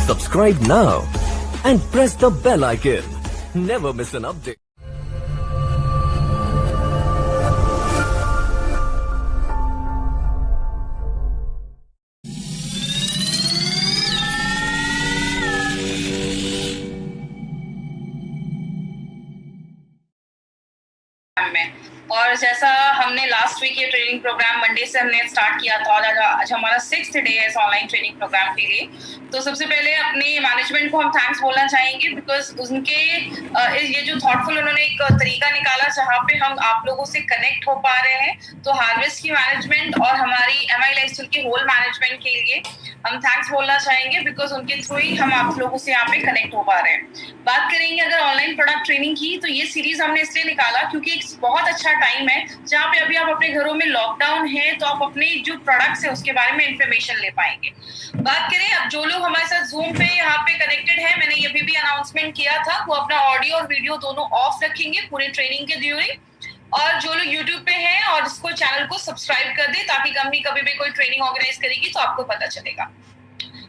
Subscribe now and press the bell icon. Never miss an update. और जैसा हमने last week ये training programme Monday से हमने स्टार्ट किया था और आज हमारा 6th डे है इस ऑनलाइन ट्रेनिंग प्रोग्राम के लिए। तो सबसे पहले अपने मैनेजमेंट को हम थैंक्स बोलना चाहेंगे बिकॉज उनके ये जो थॉटफुल उन्होंने एक तरीका निकाला जहाँ पे हम आप लोगों से कनेक्ट हो पा रहे हैं। तो हार्वेस्ट की मैनेजमेंट और हमारी MI लाइफस्टाइल के होल मैनेजमेंट के लिए हम थैंक्स बोलना चाहेंगे बिकॉज उनके थ्रू ही हम आप लोगों से यहाँ पे कनेक्ट हो पा रहे हैं। बात करेंगे अगर ऑनलाइन प्रोडक्ट ट्रेनिंग की, तो ये सीरीज हमने इसलिए निकाला क्योंकि एक बहुत अच्छा टाइम है जहाँ पे अभी आप अपने घरों में लॉकडाउन है तो आप अपने जो प्रोडक्ट्स है उसके बारे में इंफॉर्मेशन ले पाएंगे। बात करें अब जो लोग हमारे साथ जूम पे यहाँ पे कनेक्टेड है, मैंने ये भी अनाउंसमेंट किया था, वो अपना ऑडियो और वीडियो दोनों ऑफ रखेंगे पूरे ट्रेनिंग के ड्यूरिंग। और जो लोग यूट्यूब पे हैं और इसको चैनल को सब्सक्राइब कर दे ताकि कभी भी कोई ट्रेनिंग ऑर्गेनाइज करेगी तो आपको पता चलेगा।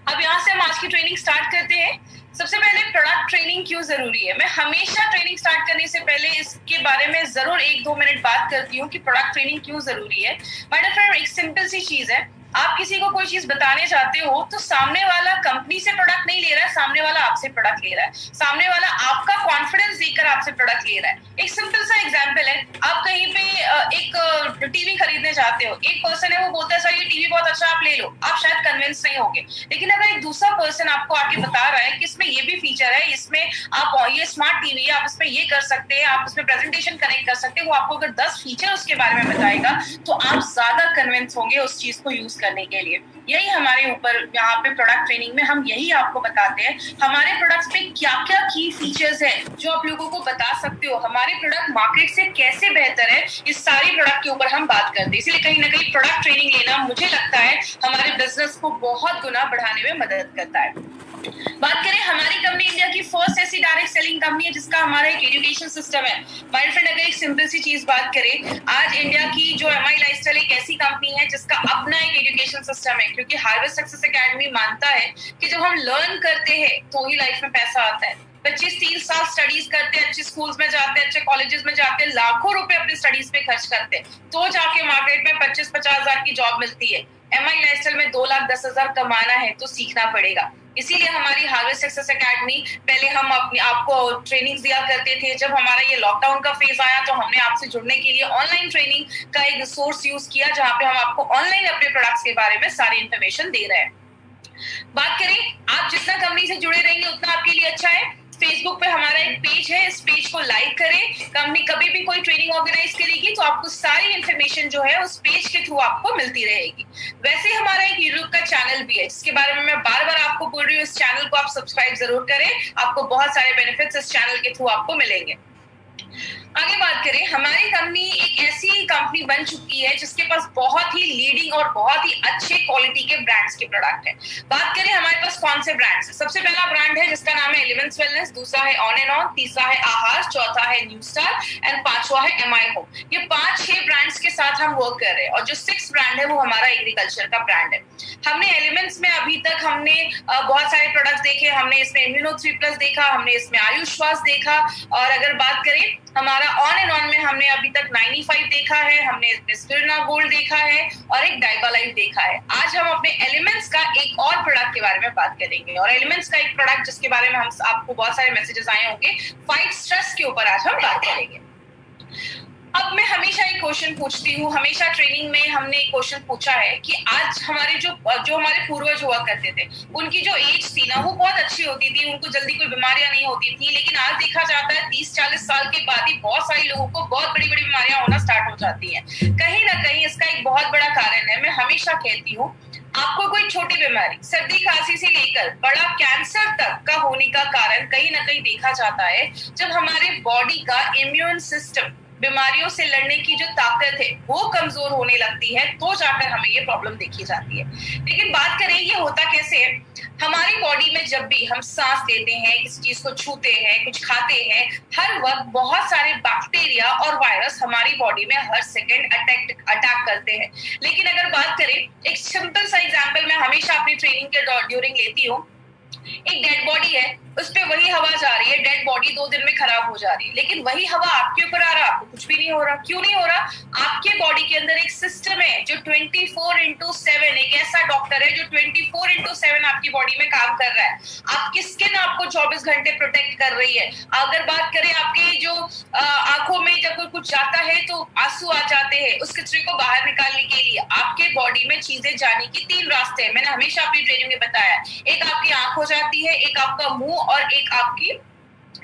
अब यहाँ से हम आज की ट्रेनिंग स्टार्ट करते हैं। सबसे पहले प्रोडक्ट ट्रेनिंग क्यों जरूरी है। मैं हमेशा ट्रेनिंग स्टार्ट करने से पहले इसके बारे में जरूर 1-2 मिनट बात करती हूँ कि प्रोडक्ट ट्रेनिंग क्यों जरूरी है। माय डियर फ्रेंड, एक सिंपल सी चीज है, आप किसी को कोई चीज बताने चाहते हो तो सामने वाला कंपनी से प्रोडक्ट नहीं ले रहा है, सामने वाला आपसे प्रोडक्ट ले रहा है, सामने वाला आपका कॉन्फिडेंस देखकर आपसे प्रोडक्ट ले रहा है। एक सिंपल सा एग्जांपल है, आप कहीं पे एक टीवी खरीदने जाते हो, एक पर्सन है वो बोलता है सर ये टीवी बहुत अच्छा आप ले लो, आप शायद कन्विंस नहीं होगे। लेकिन अगर एक दूसरा पर्सन आपको आके बता रहा है कि इसमें ये भी फीचर है, इसमें आप ये स्मार्ट टीवी है, आप इसमें ये कर सकते हैं, आप इसमें प्रेजेंटेशन कनेक्ट कर सकते हैं, वो आपको अगर 10 फीचर उसके बारे में बताएगा तो आप ज्यादा कन्विंस होंगे उस चीज को यूज करने के लिए। यही हमारे ऊपर यहाँ पे प्रोडक्ट ट्रेनिंग में हम यही आपको बताते हैं हमारे प्रोडक्ट्स पे क्या क्या की फीचर्स है जो आप लोगों को बता सकते हो, हमारे प्रोडक्ट मार्केट से कैसे बेहतर है, इस सारी प्रोडक्ट के ऊपर हम बात करते हैं। इसलिए कहीं ना कहीं प्रोडक्ट ट्रेनिंग लेना मुझे लगता है हमारे बिजनेस को बहुत गुना बढ़ाने में मदद करता है। बात करें हमारी कंपनी इंडिया की फर्स्ट ऐसी डायरेक्ट सेलिंग कंपनी है जिसका हमारा एक एजुकेशन सिस्टम है। माय फ्रेंड, अगर एक सिंपल सी चीज बात करें, आज इंडिया की जो MI लाइफस्टाइल एक ऐसी कंपनी है जिसका अपना एक एजुकेशन सिस्टम है, क्योंकि हार्वेस्ट सक्सेस एकेडमी मानता है कि जब हम लर्न करते हैं तो ही लाइफ में पैसा आता है। बच्चे 3 साल स्टडीज करते हैं, अच्छे स्कूल्स में जाते हैं, अच्छे कॉलेजेस में जाते हैं, लाखों रुपए अपने स्टडीज पे खर्च करते हैं, तो जाके मार्केट में 25-50 हजार की जॉब मिलती है। MI लाइफस्टाइल में 2,10,000 कमाना है तो सीखना पड़ेगा। इसीलिए हमारी हार्वेस्ट सक्सेस एकेडमी, पहले हम आपको ट्रेनिंग्स दिया करते थे, जब हमारा ये लॉकडाउन का फेज आया तो हमने आपसे जुड़ने के लिए ऑनलाइन ट्रेनिंग का एक सोर्स यूज किया जहाँ पे हम आपको ऑनलाइन अपने प्रोडक्ट्स के बारे में सारी इंफॉर्मेशन दे रहे हैं। बात करें, आप जितना कंपनी से जुड़े रहेंगे उतना आपके लिए अच्छा है। फेसबुक पे हमारा एक पेज है, इस पेज को लाइक करें। कंपनी कभी भी कोई ट्रेनिंग ऑर्गेनाइज करेगी तो आपको सारी इंफॉर्मेशन जो है उस पेज के थ्रू आपको मिलती रहेगी। वैसे हमारा एक यूट्यूब का चैनल भी है जिसके बारे में मैं बार-बार आपको बोल रही हूँ, इस चैनल को आप सब्सक्राइब जरूर करें, आपको बहुत सारे बेनिफिट्स इस चैनल के थ्रू आपको मिलेंगे। आगे बात करें, हमारी कंपनी एक ऐसी कंपनी बन चुकी है जिसके पास बहुत ही लीडिंग और बहुत ही अच्छे क्वालिटी के ब्रांड्स के प्रोडक्ट है। बात करें हमारे पास कौन से ब्रांड्स है, सबसे पहला ब्रांड है जिसका नाम है एलिमेंट्स वेलनेस, दूसरा है ऑन एंड ऑन, तीसरा है आहार, चौथा है न्यू स्टार एंड 5वां है MI होम। ये 5-6 ब्रांड्स के साथ हम वर्क कर रहे हैं और जो 6th ब्रांड है वो हमारा एग्रीकल्चर का ब्रांड है। हमने एलिमेंट्स में अभी तक हमने बहुत सारे प्रोडक्ट्स देखे, हमने इसमें इम्यूनो 3+ देखा, हमने इसमें आयुश्वास देखा, और अगर बात करें हमारा ऑन एंड ऑन में हमने अभी तक 95 देखा है, हमने स्पिरिना गोल्ड देखा है और एक डाइबा लाइफ देखा है। आज हम अपने एलिमेंट्स का एक और प्रोडक्ट के बारे में बात करेंगे और एलिमेंट्स का एक प्रोडक्ट जिसके बारे में हम आपको बहुत सारे मैसेजेस आए होंगे, फाइट स्ट्रेस के ऊपर आज हम बात करेंगे। अब मैं हमेशा एक क्वेश्चन पूछती हूँ, हमेशा ट्रेनिंग में हमने एक क्वेश्चन पूछा है कि आज हमारे जो हमारे पूर्वज हुआ करते थे उनकी जो एज थी ना वो बहुत अच्छी होती थी, उनको जल्दी कोई बीमारियां नहीं होती थी। लेकिन आज देखा जाता है 30-40 साल के बाद ही बहुत सारे लोगों को बहुत बड़ी बड़ी बीमारियां होना स्टार्ट हो जाती हैं। कहीं ना कहीं इसका एक बहुत बड़ा कारण है, मैं हमेशा कहती हूँ आपको कोई छोटी बीमारी, सर्दी खांसी से लेकर बड़ा कैंसर तक का होने का कारण कहीं ना कहीं देखा जाता है जब हमारे बॉडी का इम्यून सिस्टम बीमारियों से लड़ने की जो ताकत है वो कमजोर होने लगती है, तो जाकर हमें ये प्रॉब्लम देखी जाती है। लेकिन बात करें ये होता कैसे है, हमारी बॉडी में जब भी हम सांस लेते हैं, किसी चीज को छूते हैं, कुछ खाते हैं, हर वक्त बहुत सारे बैक्टीरिया और वायरस हमारी बॉडी में हर सेकेंड अटैक करते हैं। लेकिन अगर बात करें, एक सिंपल सा एग्जाम्पल मैं हमेशा अपनी ट्रेनिंग के ड्यूरिंग लेती हूँ, एक डेड बॉडी है, उस पे वही हवा जा रही है, डेड बॉडी 2 दिन में खराब हो जा रही है, लेकिन वही हवा आपके ऊपर आ रहा, आपको कुछ भी नहीं हो रहा। क्यों नहीं हो रहा? आपके बॉडी के अंदर एक सिस्टम है जो 24/7, एक ऐसा डॉक्टर है जो 24/7 आपकी बॉडी में काम कर रहा है। आपकी स्किन आपको 24 घंटे प्रोटेक्ट कर रही है। अगर बात करें आपकी जो आंखों में जब कुछ जाता है तो आंसू आ जाते हैं, उस कचरे को बाहर निकालने के लिए आपके बॉडी में चीजें जाने की 3 रास्ते हैं। मैंने हमेशा अपनी ट्रेनिंग में बताया, एक आपकी आंख हो जाती है, एक आपका मुंह और एक आपकी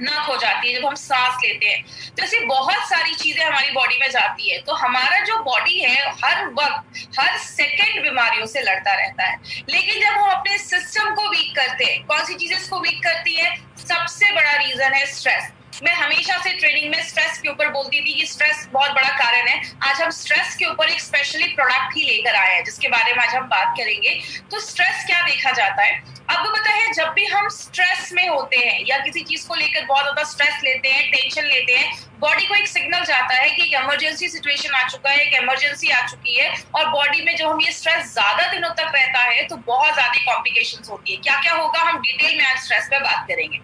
नाक हो जाती है जब हम सांस लेते हैं। तो ऐसी बहुत सारी चीजें हमारी बॉडी में जाती है। तो हमारा जो बॉडी है हर वक्त हर सेकंड बीमारियों से लड़ता रहता है। लेकिन जब हम अपने सिस्टम को वीक करते हैं, कौन सी चीजें इसको वीक करती है? सबसे बड़ा रीजन है स्ट्रेस। मैं हमेशा से ट्रेनिंग में स्ट्रेस के ऊपर बोलती थी कि स्ट्रेस बहुत बड़ा कारण है। आज हम स्ट्रेस के ऊपर एक स्पेशली प्रोडक्ट ही लेकर आए हैं जिसके बारे में आज हम बात करेंगे। तो स्ट्रेस क्या देखा जाता है? आपको पता है जब भी हम स्ट्रेस में होते हैं या किसी चीज को लेकर बहुत ज्यादा स्ट्रेस लेते हैं, टेंशन लेते हैं, बॉडी को एक सिग्नल जाता है कि एक इमरजेंसी सिचुएशन आ चुका है, एक इमरजेंसी आ चुकी है। और बॉडी में जब हम ये स्ट्रेस ज्यादा दिनों तक रहता है तो बहुत ज्यादा कॉम्प्लिकेशंस होती है। क्या क्या होगा हम डिटेल में आज स्ट्रेस पे बात करेंगे।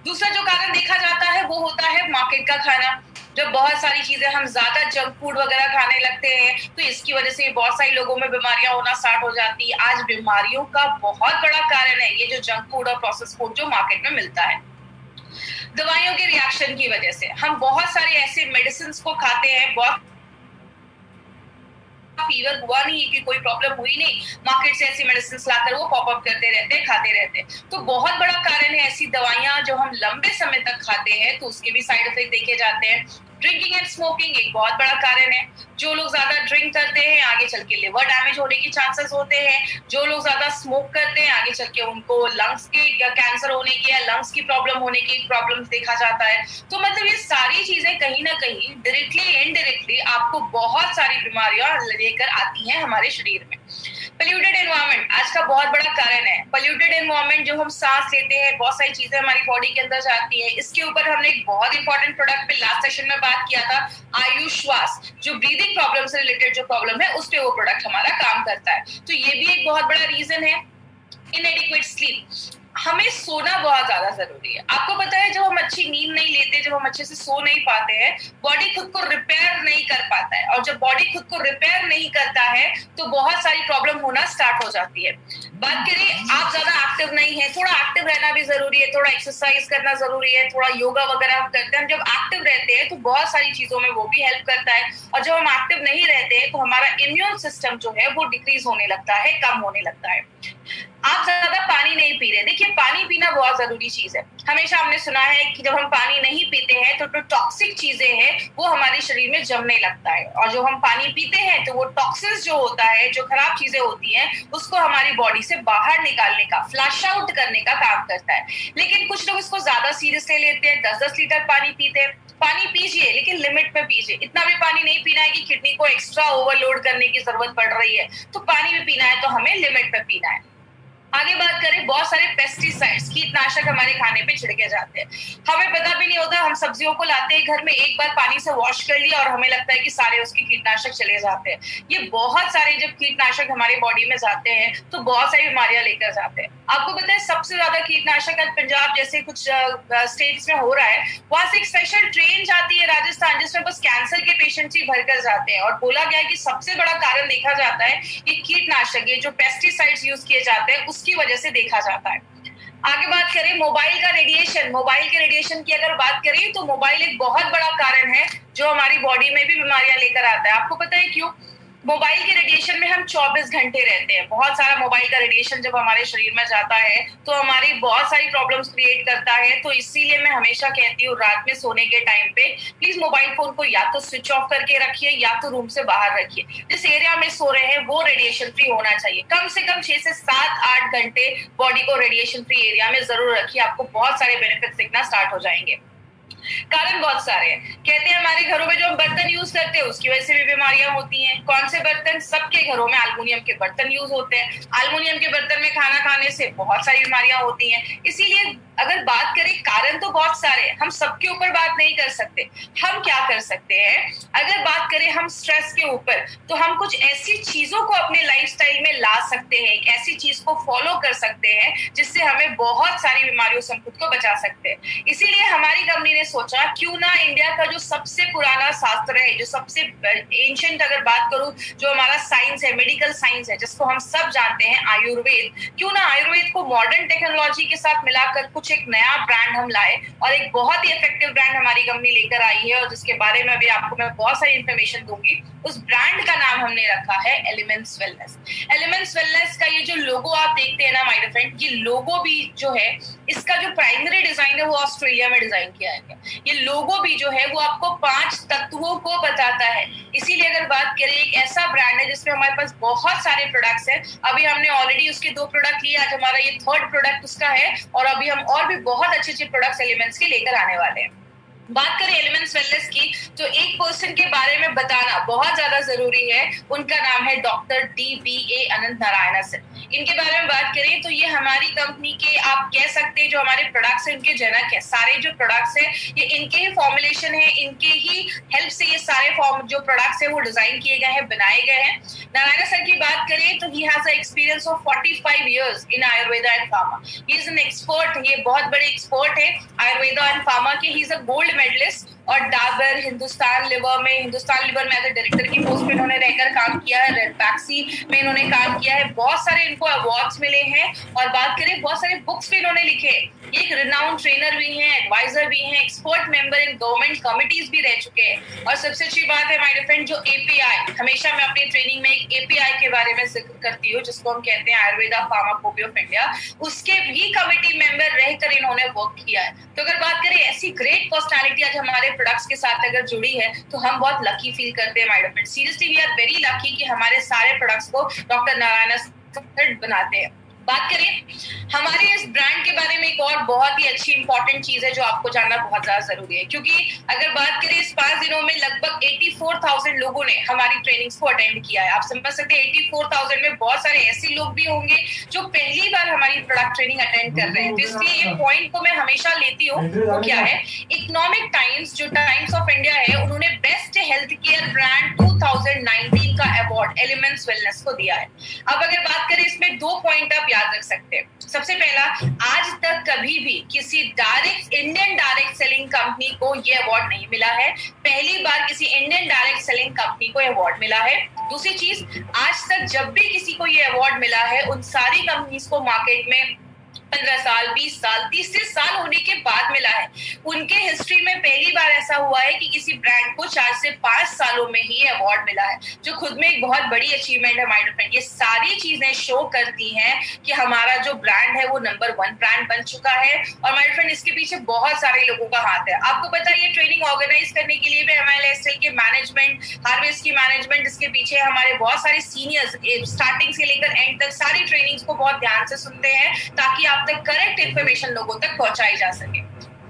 दूसरा जो कारण देखा जाता है वो होता है मार्केट का खाना। जब बहुत सारी चीजें हम ज्यादा जंक फूड वगैरह खाने लगते हैं तो इसकी वजह से बहुत सारे लोगों में बीमारियां होना स्टार्ट हो जाती है। आज बीमारियों का बहुत बड़ा कारण है ये जो जंक फूड और प्रोसेस फूड जो मार्केट में मिलता है। दवाइयों के रिएक्शन की वजह से हम बहुत सारे ऐसे मेडिसिन को खाते हैं, बहुत फीवर हुआ नहीं कि कोई प्रॉब्लम हुई नहीं, मार्केट से ऐसी मेडिसिन लाकर वो पॉप अप करते रहते हैं, खाते रहते हैं। तो बहुत बड़ा कारण है ऐसी दवाइयां जो हम लंबे समय तक खाते हैं तो उसके भी साइड इफेक्ट देखे जाते हैं। ड्रिंकिंग एंड स्मोकिंग एक बहुत बड़ा कारण है। जो लोग ज्यादा ड्रिंक करते हैं आगे चल के लिवर डैमेज होने के चांसेस होते हैं। जो लोग ज्यादा स्मोक करते हैं आगे चल के उनको लंग्स के या कैंसर होने की या लंग्स की प्रॉब्लम होने की प्रॉब्लम देखा जाता है। तो मतलब ये सारी चीजें कहीं ना कहीं डायरेक्टली इनडायरेक्टली आपको बहुत सारी बीमारियां लेकर आती हैं हमारे शरीर में। पोल्यूटेड एनवायरनमेंट आज का बहुत बड़ा कारण है। पोल्यूटेड एनवायरनमेंट जो हम सांस लेते हैं, बहुत सारी चीजें हमारी बॉडी के अंदर जाती है। इसके ऊपर हमने एक बहुत इंपॉर्टेंट प्रोडक्ट पे लास्ट सेशन में बात किया था, आयुष श्वास, जो ब्रीदिंग प्रॉब्लम से रिलेटेड जो प्रॉब्लम है उस पे वो प्रोडक्ट हमारा काम करता है। तो ये भी एक बहुत बड़ा रीजन है। इनएडिक्वेट स्लीप, हमें सोना बहुत ज्यादा जरूरी है। आपको पता है जब हम अच्छी नींद नहीं लेते, जब हम अच्छे से सो नहीं पाते हैं, बॉडी खुद को रिपेयर नहीं कर पाता है। और जब बॉडी खुद को रिपेयर नहीं करता है तो बहुत सारी प्रॉब्लम होना स्टार्ट हो जाती है। बात करें आप ज्यादा एक्टिव नहीं है, थोड़ा एक्टिव रहना भी जरूरी है, थोड़ा एक्सरसाइज करना जरूरी है, थोड़ा योगा वगैरह हम करते हैं। जब एक्टिव रहते हैं तो बहुत सारी चीजों में वो भी हेल्प करता है। और जब हम एक्टिव नहीं रहते हैं तो हमारा इम्यून सिस्टम जो है वो डिक्रीज होने लगता है, कम होने लगता है। आप ज्यादा पानी नहीं पी रहे, देखिए पानी पीना बहुत जरूरी चीज है। हमेशा हमने सुना है कि जब हम पानी नहीं पीते हैं तो जो टॉक्सिक चीजें हैं वो हमारे शरीर में जमने लगता है। और जो हम पानी पीते हैं तो वो टॉक्सिन्स जो होता है, जो खराब चीजें होती हैं, उसको हमारी बॉडी से बाहर निकालने का, फ्लश आउट करने का काम करता है। लेकिन कुछ लोग इसको ज्यादा सीरियसली लेते हैं, 10-10 लीटर पानी पीते हैं। पानी पीजिए लेकिन लिमिट में पीजिए। इतना भी पानी नहीं पीना है कि किडनी को एक्स्ट्रा ओवरलोड करने की जरूरत पड़ रही है। तो पानी भी पीना है तो हमें लिमिट में पीना है। आगे बात करें, बहुत सारे पेस्टिसाइड्स, कीटनाशक हमारे खाने पे छिड़के जाते हैं। हमें पता भी नहीं होता, हम सब्जियों को लाते हैं घर में, एक बार पानी से वॉश कर लिया और हमें लगता है कि सारे उसके कीटनाशक चले जाते हैं। ये बहुत सारे जब कीटनाशक हमारी बॉडी में जाते हैं तो बहुत सारी बीमारियां लेकर जाते हैं। आपको पता है सबसे ज्यादा कीटनाशक आज पंजाब जैसे कुछ स्टेट्स में हो रहा है। वहां से एक स्पेशल ट्रेन जाती है राजस्थान जिसमें बस कैंसर के पेशेंट्स ही भरकर जाते हैं। और बोला गया है कि सबसे बड़ा कारण देखा जाता है ये कीटनाशक, ये जो पेस्टिसाइड्स यूज किए जाते हैं उसकी वजह से देखा जाता है। आगे बात करें मोबाइल का रेडिएशन, मोबाइल के रेडिएशन की अगर बात करें तो मोबाइल एक बहुत बड़ा कारण है जो हमारी बॉडी में भी बीमारियां लेकर आता है। आपको पता है क्यों? मोबाइल के रेडिएशन में हम 24 घंटे रहते हैं। बहुत सारा मोबाइल का रेडिएशन जब हमारे शरीर में जाता है तो हमारी बहुत सारी प्रॉब्लम्स क्रिएट करता है। तो इसीलिए मैं हमेशा कहती हूँ रात में सोने के टाइम पे प्लीज मोबाइल फोन को या तो स्विच ऑफ करके रखिए या तो रूम से बाहर रखिए। जिस एरिया में सो रहे हैं वो रेडिएशन फ्री होना चाहिए। कम से कम 6 से 7-8 घंटे बॉडी को रेडिएशन फ्री एरिया में जरूर रखिए, आपको बहुत सारे बेनिफिट्स दिखना स्टार्ट हो जाएंगे। कारण बहुत सारे हैं। कहते हैं हमारे घरों में जो हम बर्तन यूज करते हैं उसकी वजह से भी बीमारियां होती हैं। कौन से बर्तन? सबके घरों में एल्युमिनियम के बर्तन यूज होते हैं। एल्युमिनियम के बर्तन में खाना खाने से बहुत सारी बीमारियां होती हैं। इसीलिए अगर बात करें कारण तो बहुत सारे, हम सबके ऊपर बात नहीं कर सकते। हम क्या कर सकते हैं, अगर बात करें हम स्ट्रेस के ऊपर, तो हम कुछ ऐसी चीजों को अपने लाइफस्टाइल में ला सकते हैं, एक ऐसी चीज को फॉलो कर सकते हैं जिससे हमें बहुत सारी बीमारियों से हम खुद को बचा सकते हैं। इसीलिए हमारी कंपनी ने सोचा क्यों ना इंडिया का जो सबसे पुराना शास्त्र है, जो सबसे एंशिएंट अगर बात करूं, जो हमारा साइंस है, मेडिकल साइंस है, जिसको हम सब जानते हैं आयुर्वेद, क्यों ना आयुर्वेद को मॉडर्न टेक्नोलॉजी के साथ मिलाकर कुछ एक नया ब्रांड हम लाए। और एक बहुत ही इफेक्टिव ब्रांड हमारी कंपनी लेकर आई है और जिसके बारे में भी आपको मैं बहुत सारी इंफॉर्मेशन दूंगी। उस ब्रांड का नाम हमने रखा है एलिमेंट्स वेलनेस। एलिमेंट्स वेलनेस का ये जो लोगो आप देखते हैं ना माय डियर फ्रेंड, ये लोगो भी जो है, इसका जो प्राइमरी डिजाइन है वो ऑस्ट्रेलिया में डिजाइन किया है। ये लोगो भी जो है वो आपको 5 तत्वों को बताता है। इसीलिए अगर बात करें, एक ऐसा ब्रांड है जिसमें हमारे पास बहुत सारे प्रोडक्ट्स हैं। अभी हमने ऑलरेडी उसके 2 प्रोडक्ट लिए, आज हमारा ये 3rd प्रोडक्ट उसका है और अभी हम और भी बहुत अच्छे अच्छे प्रोडक्ट्स एलिमेंट्स के लेकर आने वाले हैं। बात करें एलिमेंट्स वेलनेस की, तो एक पर्सन के बारे में बताना बहुत ज्यादा जरूरी है। उनका नाम है डॉक्टर DBA अनंत नारायण। इनके बारे में बात करें तो ये हमारी कंपनी के, आप कह सकते हैं, जो हमारे प्रोडक्ट्स हैं उनके जनक है। सारे जो प्रोडक्ट्स हैं ये इनके ही फॉर्मुलेशन है, इनके ही हेल्प से ये सारे जो प्रोडक्ट्स हैं वो डिजाइन किए गए हैं, बनाए गए हैं। नारायण सर की बात करें तो he has a experience of 45 years in Ayurveda and pharma. He is an expert, ये बहुत बड़े एक्सपर्ट है आयुर्वेदा एंड फार्मा के। He is a gold medalist और डाबर, हिंदुस्तान लिवर में एज ए डायरेक्टर की पोस्ट पे इन्होंने रहकर काम किया है। रेडपैक्सी में इन्होंने काम किया है। बहुत सारे इनको अवार्ड्स मिले हैं और बात करें बहुत सारे बुक्स भी इन्होंने लिखे। ये एक रिनाउंड ट्रेनर भी हैं, एडवाइजर भी हैं, expert member in government committees भी रह चुके हैं। और सबसे अच्छी बात है माय डियर फ्रेंड, जो API, हमेशा मैं अपनी ट्रेनिंग में एक API के बारे में जिक्र करती हूँ, जिसको हम कहते हैं आयुर्वेदा फार्माकोपी ऑफ इंडिया, उसके भी कमिटी मेंबर रहकर इन्होंने वर्क किया है। तो अगर बात करें ऐसी ग्रेट पर्सनालिटी आज हमारे प्रोडक्ट्स के साथ अगर जुड़ी है तो हम बहुत लकी फील करते हैं my dear friend. Seriously we are very lucky कि हमारे सारे प्रोडक्ट्स को डॉक्टर नारायण बनाते हैं। बात करें हमारे इस ब्रांड के बारे में, एक और बहुत ही अच्छी इंपॉर्टेंट चीज है जो आपको जानना बहुत ज्यादा जरूरी है, क्योंकि अगर बात करें इस 5 दिनों में लगभग 84,000 लोगों ने हमारी ट्रेनिंग्स को अटेंड किया है। आप समझ सकते हैं 84,000 में बहुत सारे ऐसे लोग भी होंगे जो पहली बार हमारी प्रोडक्ट ट्रेनिंग अटेंड कर रहे हैं। तो इसलिए ये पॉइंट को मैं हमेशा लेती हूँ, वो क्या है, इकोनॉमिक टाइम्स, जो टाइम्स ऑफ इंडिया है, उन्होंने बेस्ट हेल्थ केयर ब्रांड 2019 का अवार्ड एलिमेंट्स वेलनेस को दिया है। अब अगर बात करें इसमें 2 पॉइंट आप याद रख सकते हैं। सबसे पहला, आज तक कभी भी किसी इंडियन डायरेक्ट सेलिंग कंपनी को ये अवार्ड नहीं मिला है। पहली बार किसी इंडियन डायरेक्ट सेलिंग कंपनी को अवार्ड मिला है। दूसरी चीज, आज तक जब भी किसी को ये अवार्ड मिला है, उन सारी कंपनीज को मार्केट में 15 साल, 20 साल, 30 साल होने के बाद मिला है। उनके हिस्ट्री में पहली बार ऐसा हुआ है कि किसी ब्रांड को 4 से 5 सालों में ही अवार्ड मिला है, जो खुद में एक बहुत बड़ी अचीवमेंट है माय डियर फ्रेंड। ये सारी चीजें शो करती हैं कि हमारा जो ब्रांड है वो नंबर 1 ब्रांड बन चुका है। और माय डियर फ्रेंड, इसके पीछे बहुत सारे लोगों का हाथ है। आपको पता है ये ट्रेनिंग ऑर्गेनाइज करने के लिए भी MILSL के मैनेजमेंट, हार्वेस्ट की मैनेजमेंट, इसके पीछे हमारे बहुत सारे सीनियर्स स्टार्टिंग से लेकर एंड तक सारी ट्रेनिंग्स को बहुत ध्यान से सुनते हैं ताकि आप तक करेक्ट इंफॉर्मेशन लोगों तक पहुंचाई जा सके।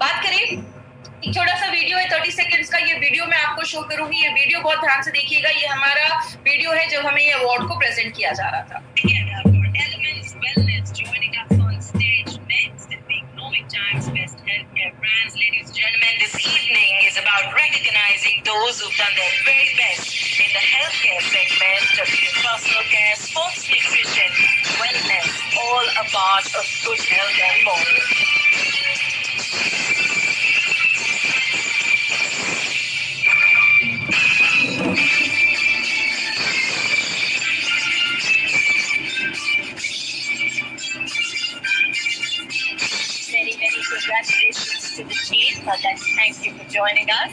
बात करें, एक छोटा सा वीडियो है 30 सेकंड्स का, ये वीडियो मैं आपको शो करूंगी। ये वीडियो बहुत ध्यान से देखिएगा। ये हमारा वीडियो है जब हमें ये अवार्ड को प्रेजेंट किया जा रहा था। Elements Wellness joining us on stage next in the Economic Times Best Healthcare Brands. Ladies and gentlemen, this evening is about recognizing those who've done their very best in the healthcare segment of personal care, sports nutrition, wellness, all a part of good health and more. Many congratulations to the team. I'd like to thank you for joining us.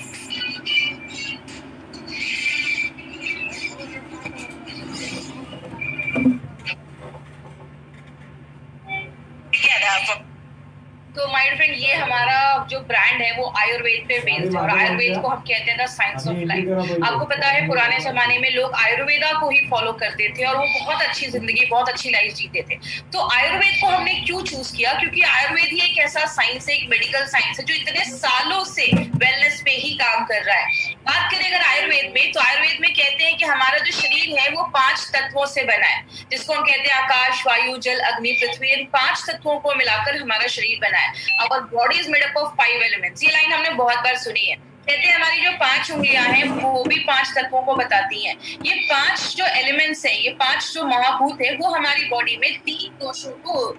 तो my friend, ये हमारा जो brand है वो आयुर्वेद पे based है और आयुर्वेद को हम कहते हैं द साइंस ऑफ लाइफ। आपको पता है पुराने जमाने में लोग आयुर्वेदा को ही फॉलो करते थे और वो बहुत अच्छी जिंदगी, बहुत अच्छी लाइफ जीते थे। तो आयुर्वेद को हमने क्यों चूज किया? क्योंकि आयुर्वेद ही एक ऐसा साइंस है, एक मेडिकल साइंस है जो इतने सालों से वेलनेस पे ही काम कर रहा है। बात करें अगर आयुर्वेद में, तो आयुर्वेद में कहते हैं कि हमारा जो शरीर है वो 5 तत्वों से बना है, जिसको हम कहते हैं आकाश, वायु, जल, अग्नि, पृथ्वी। इन 5 तत्वों को मिलाकर हमारा शरीर बना है। है, our body is made up of 5 elements. ये लाइन हमने बहुत बार सुनी है। कहते हैं हमारी जो 5 उंगलियां हैं वो भी 5 तत्वों को बताती हैं। ये 5 जो एलिमेंट्स हैं, ये 5 जो महाभूत है, वो हमारी बॉडी में 3 दोष उनको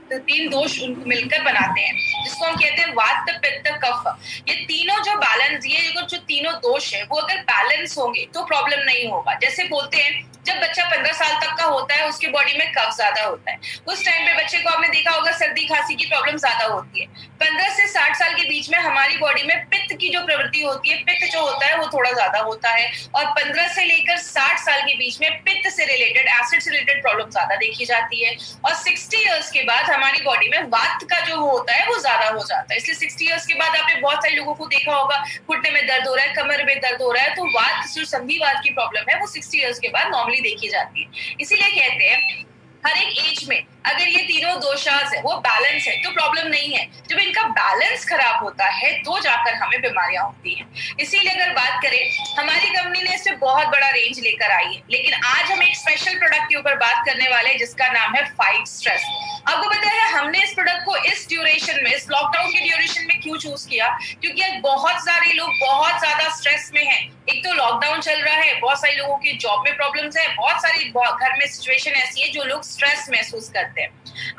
मिलकर बनाते हैं, जिसको हम कहते हैं वात पित्त कफ। ये तीनों जो बैलेंस, ये जो तीनों दोष है, वो अगर बैलेंस होंगे तो प्रॉब्लम नहीं होगा। जैसे बोलते हैं जब बच्चा 15 साल तक का होता है उसकी बॉडी में कफ ज्यादा होता है, उस टाइम पे बच्चे को आपने देखा होगा सर्दी खांसी की प्रॉब्लम ज्यादा होती है। 15 से 60 साल के बीच में हमारी बॉडी में पित्त की जो प्रवृत्ति होती है, पित्त जो होता है वो थोड़ा ज्यादा होता है, और 15 से लेकर 60 साल के बीच में पित्त से रिलेटेड, एसिड से रिलेटेड प्रॉब्लम ज्यादा देखी जाती है। और 60 इयर्स के बाद हमारी बॉडी में वात का जो होता है वो ज्यादा हो जाता है। इसलिए 60 इयर्स के बाद आपने बहुत सारे लोगों को देखा होगा घुटने में दर्द हो रहा है, कमर में दर्द हो रहा है, तो वात जो संधिवात की प्रॉब्लम है वो 60 इयर्स के बाद नॉर्मली देखी जाती है। इसीलिए कहते हैं हर एक एज में अगर ये तीनों दोषास है वो बैलेंस है तो प्रॉब्लम नहीं है। जब इनका बैलेंस खराब होता है तो जाकर हमें बीमारियां होती हैं। इसीलिए अगर बात करें, हमारी कंपनी ने इससे बहुत बड़ा रेंज लेकर आई है, लेकिन आज हम एक स्पेशल प्रोडक्ट के ऊपर बात करने वाले हैं जिसका नाम है फाइट स्ट्रेस। आपको पता है हमने इस प्रोडक्ट को इस ड्यूरेशन में, इस लॉकडाउन के ड्यूरेशन में क्यों चूज किया? क्योंकि आज बहुत सारे लोग बहुत ज्यादा स्ट्रेस में हैं। एक तो लॉकडाउन चल रहा है, बहुत सारे लोगों की जॉब में प्रॉब्लम्स है, बहुत सारी घर में सिचुएशन ऐसी है जो लोग स्ट्रेस महसूस करते हैं।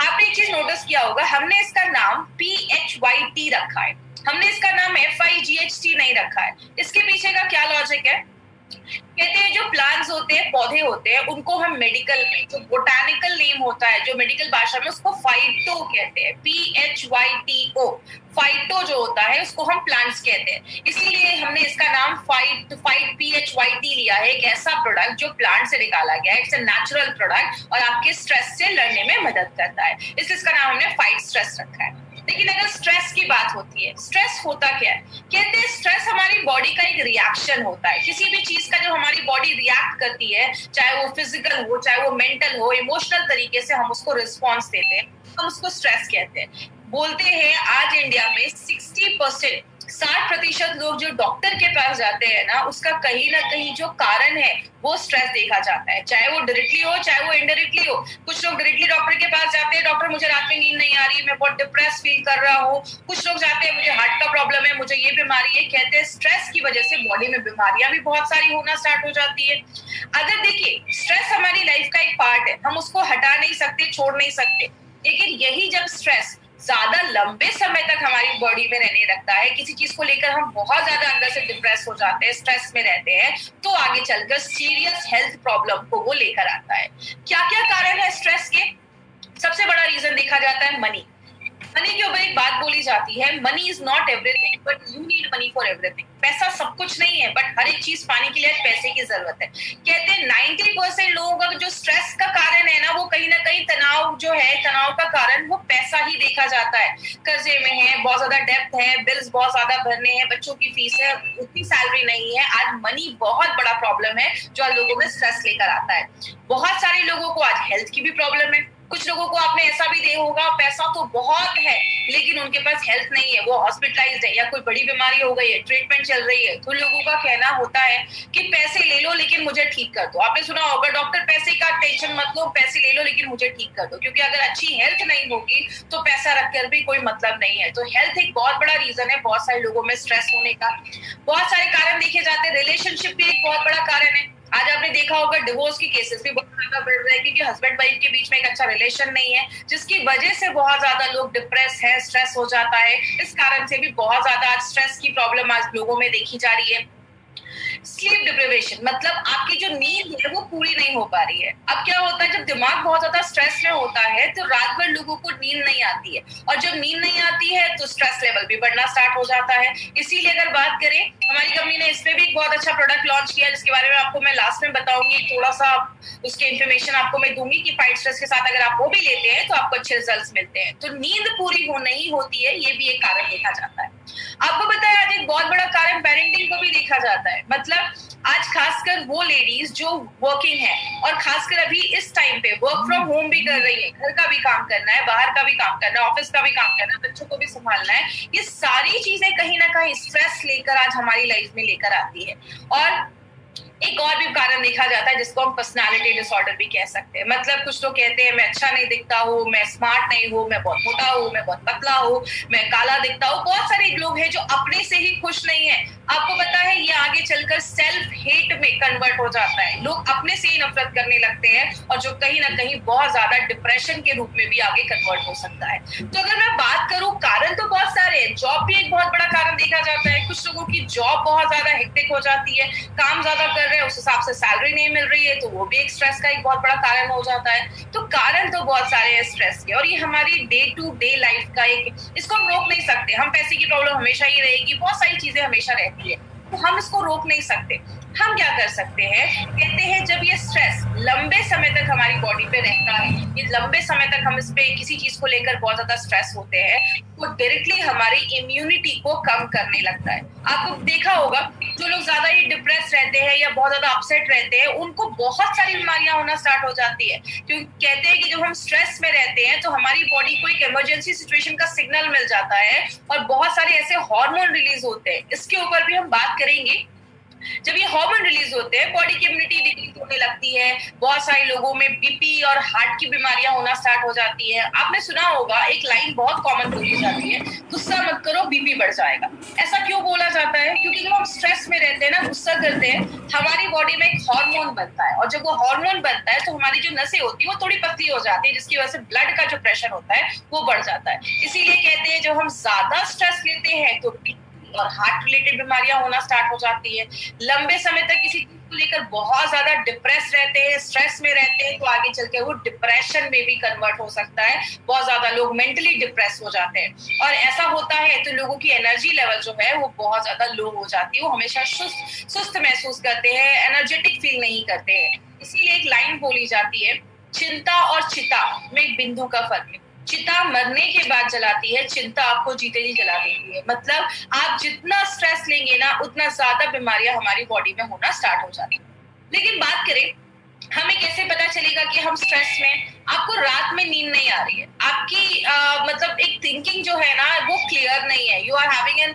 आपने एक चीज नोटिस किया होगा, हमने इसका नाम PHYT रखा है, हमने इसका नाम FIGHT नहीं रखा है। इसके पीछे का क्या लॉजिक है? कहते हैं जो प्लांट्स होते हैं, पौधे होते हैं, उनको हम मेडिकल में, जो बोटानिकल नेम होता है, जो मेडिकल भाषा में उसको फाइटो कहते हैं, PHYTO। फाइटो जो होता है उसको हम प्लांट्स कहते हैं, इसीलिए हमने इसका नाम फाइट PHYT लिया है। एक ऐसा प्रोडक्ट जो प्लांट से निकाला गया है, इट्स अ नेचुरल प्रोडक्ट और आपके स्ट्रेस से लड़ने में मदद करता है, इसलिए इसका नाम हमने फाइट स्ट्रेस रखा है। लेकिन अगर स्ट्रेस की बात होती है, स्ट्रेस होता क्या है? कहते हैं स्ट्रेस हमारी बॉडी का एक रिएक्शन होता है। किसी भी चीज का जो हमारी बॉडी रिएक्ट करती है, चाहे वो फिजिकल हो, चाहे वो मेंटल हो, इमोशनल तरीके से हम उसको रिस्पॉन्स देते हैं, हम उसको स्ट्रेस कहते हैं। बोलते हैं आज इंडिया में 60% लोग जो डॉक्टर के पास जाते हैं ना, उसका कहीं ना कहीं जो कारण है वो स्ट्रेस देखा जाता है, चाहे वो डायरेक्टली हो चाहे वो इनडायरेक्टली हो। कुछ लोग डायरेक्टली डॉक्टर के पास जाते हैं, डॉक्टर मुझे रात में नींद नहीं आ रही है, मैं बहुत डिप्रेस फील कर रहा हूँ। कुछ लोग जाते हैं मुझे हार्ट का प्रॉब्लम है, मुझे ये बीमारी है। कहते हैं स्ट्रेस की वजह से बॉडी में बीमारियां भी बहुत सारी होना स्टार्ट हो जाती है। अगर देखिए स्ट्रेस हमारी लाइफ का एक पार्ट है, हम उसको हटा नहीं सकते, छोड़ नहीं सकते, लेकिन यही जब स्ट्रेस ज्यादा लंबे समय तक हमारी बॉडी में रहने लगता है, किसी चीज को लेकर हम बहुत ज्यादा अंदर से डिप्रेस हो जाते हैं, स्ट्रेस में रहते हैं, तो आगे चलकर सीरियस हेल्थ प्रॉब्लम को वो लेकर आता है। क्या क्या कारण है स्ट्रेस के? सबसे बड़ा रीजन देखा जाता है मनी। मनी के ऊपर एक बात बोली जाती है, money is not everything but you need money for everything. पैसा सब कुछ नहीं है, बट हर एक चीज पाने के लिए पैसे की जरूरत है। कहते हैं 90% लोगों का जो स्ट्रेस का कारण है ना, वो कहीं ना कहीं तनाव जो है, तनाव का कारण वो पैसा ही देखा जाता है। कर्जे में है, बहुत ज्यादा डेप्थ है, बिल्स बहुत ज्यादा भरने हैं, बच्चों की फीस है, उतनी सैलरी नहीं है। आज मनी बहुत बड़ा प्रॉब्लम है जो आज लोगों में स्ट्रेस लेकर आता है। बहुत सारे लोगों को आज हेल्थ की भी प्रॉब्लम है। कुछ लोगों को आपने ऐसा भी देखा होगा, पैसा तो बहुत है लेकिन उनके पास हेल्थ नहीं है, वो हॉस्पिटलाइज्ड है या कोई बड़ी बीमारी हो गई है, ट्रीटमेंट चल रही है, तो लोगों का कहना होता है कि पैसे ले लो लेकिन मुझे ठीक कर दो। आपने सुना होगा डॉक्टर पैसे का टेंशन मत लो, पैसे ले लो लेकिन मुझे ठीक कर दो, क्योंकि अगर अच्छी हेल्थ नहीं होगी तो पैसा रखकर भी कोई मतलब नहीं है। तो हेल्थ एक बहुत बड़ा रीजन है बहुत सारे लोगों में स्ट्रेस होने का। बहुत सारे कारण देखे जाते हैं, रिलेशनशिप भी एक बहुत बड़ा कारण है। आज आपने देखा होगा डिवोर्स की केसेस भी बहुत ज्यादा बढ़ रहे हैं, क्योंकि हस्बैंड वाइफ के बीच में एक अच्छा रिलेशन नहीं है, जिसकी वजह से बहुत ज्यादा लोग डिप्रेस है, स्ट्रेस हो जाता है। इस कारण से भी बहुत ज्यादा आज स्ट्रेस की प्रॉब्लम आज लोगों में देखी जा रही है। स्लीप डिप्रिवेशन मतलब आपकी जो नींद है वो पूरी नहीं हो पा रही है। अब क्या होता है, जब दिमाग बहुत ज्यादा स्ट्रेस में होता है तो रात भर लोगों को नींद नहीं आती है, और जब नींद नहीं आती है तो स्ट्रेस लेवल भी बढ़ना स्टार्ट हो जाता है। इसीलिए अगर बात करें, हमारी कंपनी ने इसमें भी एक बहुत अच्छा प्रोडक्ट लॉन्च किया, जिसके बारे में आपको मैं लास्ट में बताऊंगी। थोड़ा सा उसके इन्फॉर्मेशन आपको मैं दूंगी कि फाइट स्ट्रेस के साथ अगर आप वो भी लेते हैं तो आपको अच्छे रिजल्ट्स मिलते हैं। तो नींद पूरी हो नहीं होती है, ये भी एक कारण देखा जाता है। आपको पता है आज एक बहुत बड़ा कारण पेरेंटिंग को भी देखा जाता है। मतलब आज खासकर वो लेडीज जो वर्किंग है और खासकर अभी इस टाइम पे वर्क फ्रॉम होम भी कर रही है, घर का भी काम करना है, बाहर का भी काम करना है, ऑफिस का भी काम करना है, बच्चों को भी संभालना है, ये सारी चीजें कहीं ना कहीं स्ट्रेस लेकर आज हमारी लाइफ में लेकर आती है। और एक और भी कारण देखा जाता है जिसको हम पर्सनालिटी डिसऑर्डर भी कह सकते हैं। मतलब कुछ लोग कहते हैं मैं अच्छा नहीं दिखता हूँ, मैं स्मार्ट नहीं हूँ, मैं बहुत मोटा हूँ, मैं बहुत पतला हूँ, मैं काला दिखता हूँ। बहुत सारे लोग हैं जो अपने से ही खुश नहीं है। आपको पता है ये आगे चलकर सेल्फ हेट में कन्वर्ट हो जाता है। लोग अपने से ही नफरत करने लगते हैं और जो कहीं ना कहीं बहुत ज्यादा डिप्रेशन के रूप में भी आगे कन्वर्ट हो सकता है। तो अगर मैं बात करूं, कारण तो बहुत सारे हैं। जॉब भी एक बहुत बड़ा कारण देखा जाता है। कुछ लोगों की जॉब बहुत ज्यादा हेक्टिक हो जाती है, काम ज्यादा कर रहे हैं, उस हिसाब से सैलरी नहीं मिल रही है, तो वो भी एक स्ट्रेस का एक बहुत बड़ा कारण हो जाता है। तो कारण तो बहुत सारे हैं स्ट्रेस के, और ये हमारी डे टू डे लाइफ का एक, इसको हम रोक नहीं सकते। हम पैसे की प्रॉब्लम हमेशा ही रहेगी, बहुत सारी चीजें हमेशा रहती है, तो हम इसको रोक नहीं सकते। हम क्या कर सकते हैं, कहते हैं जब ये स्ट्रेस लंबे समय तक हमारी बॉडी पे रहता है, ये लंबे समय तक हम इस पे किसी चीज को लेकर बहुत ज्यादा स्ट्रेस होते हैं, वो डायरेक्टली हमारी इम्यूनिटी को कम करने लगता है। आपको देखा होगा जो लोग ज्यादा ही डिप्रेस रहते हैं या बहुत ज्यादा अपसेट रहते हैं, उनको बहुत सारी बीमारियां होना स्टार्ट हो जाती है। क्योंकि कहते हैं कि जब हम स्ट्रेस में रहते हैं तो हमारी बॉडी को एक इमरजेंसी सिचुएशन का सिग्नल मिल जाता है और बहुत सारे ऐसे हार्मोन रिलीज होते हैं। इसके ऊपर भी हम बात करेंगे। जब ये हार्मोन रिलीज होते हैं, बॉडी की इम्यूनिटी डिक्रीज होने लगती है। बहुत सारे लोगों में बीपी और हार्ट की बीमारियां होना स्टार्ट हो जाती है। आपने सुना होगा एक लाइन बहुत कॉमन बोली जाती है, गुस्सा मत करो बीपी बढ़ जाएगा। ऐसा क्यों बोला जाता है? क्योंकि जब हम स्ट्रेस में रहते हैं ना, गुस्सा करते हैं, हमारी बॉडी में एक हार्मोन बनता है, और जब वो हार्मोन बनता है तो हमारी जो नसें होती है वो थोड़ी पतली हो जाती है, जिसकी वजह से ब्लड का जो प्रेशर होता है वो बढ़ जाता है। इसीलिए कहते हैं जब हम ज्यादा स्ट्रेस लेते हैं तो और हार्ट रिलेटेड बीमारियां होना स्टार्ट हो जाती है। लंबे समय तक किसी चीज को लेकर बहुत ज्यादा डिप्रेस रहते हैं, स्ट्रेस में रहते हैं, तो आगे चल के वो डिप्रेशन में भी कन्वर्ट हो सकता है। बहुत ज्यादा लोग मेंटली डिप्रेस हो जाते हैं, और ऐसा होता है तो लोगों की एनर्जी लेवल जो है वो बहुत ज्यादा लो हो जाती है। वो हमेशा सुस्त महसूस करते हैं, एनर्जेटिक फील नहीं करते हैं। इसीलिए एक लाइन बोली जाती है, चिंता और चिता में एक बिंदु का फर्क है। चिता मरने के बाद जलाती है, चिंता आपको जीते जी जला देती है। मतलब आप जितना स्ट्रेस लेंगे ना, उतना ज्यादा बीमारियां हमारी बॉडी में होना स्टार्ट हो जाती है। लेकिन बात करें, हमें कैसे पता चलेगा कि हम स्ट्रेस में? आपको रात में नींद नहीं आ रही है, आपकी मतलब एक थिंकिंग जो है ना वो क्लियर नहीं है, you are having an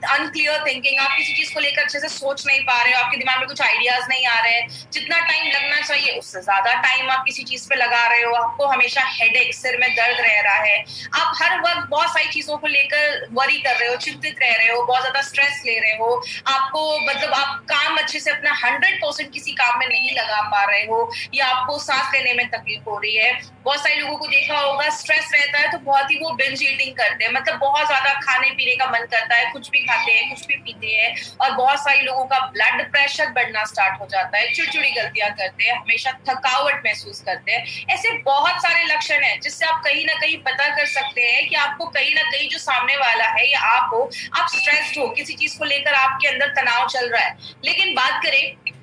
unclear thinking. आप किसी चीज को लेकर अच्छे से सोच नहीं पा रहे हो, आपके दिमाग में कुछ आइडियाज नहीं आ रहे हैं, जितना टाइम लगना चाहिए उससे ज्यादा टाइम आप किसी चीज पे लगा रहे हो, आपको हमेशा हेडेक, सिर में दर्द रह रहा है, आप हर वक्त बहुत सारी चीजों को लेकर वरी कर रहे हो, चिंतित रह रहे हो, बहुत ज्यादा स्ट्रेस ले रहे हो, आपको मतलब आप काम अच्छे से अपना 100% किसी काम में नहीं लगा पा रहे हो, या आपको सांस लेने में तकलीफ हो रही है। बहुत सारे लोगों को देखा होगा स्ट्रेस रहता है तो बहुत ही वो बिंज ईटिंग करते हैं, मतलब बहुत ज्यादा खाने पीने का मन करता है, कुछ भी खाते हैं, कुछ भी पीते हैं, और बहुत सारे लोगों का ब्लड प्रेशर बढ़ना स्टार्ट हो जाता है, चिड़चिड़ी गलतियां करते हैं, हमेशा थकावट महसूस करते हैं। ऐसे बहुत सारे लक्षण हैं जिससे आप कहीं ना कहीं पता कर सकते हैं कि आपको कहीं ना कहीं जो सामने वाला है या आप हो, आप स्ट्रेस्ड हो, किसी चीज को लेकर आपके अंदर तनाव चल रहा है। लेकिन बात करें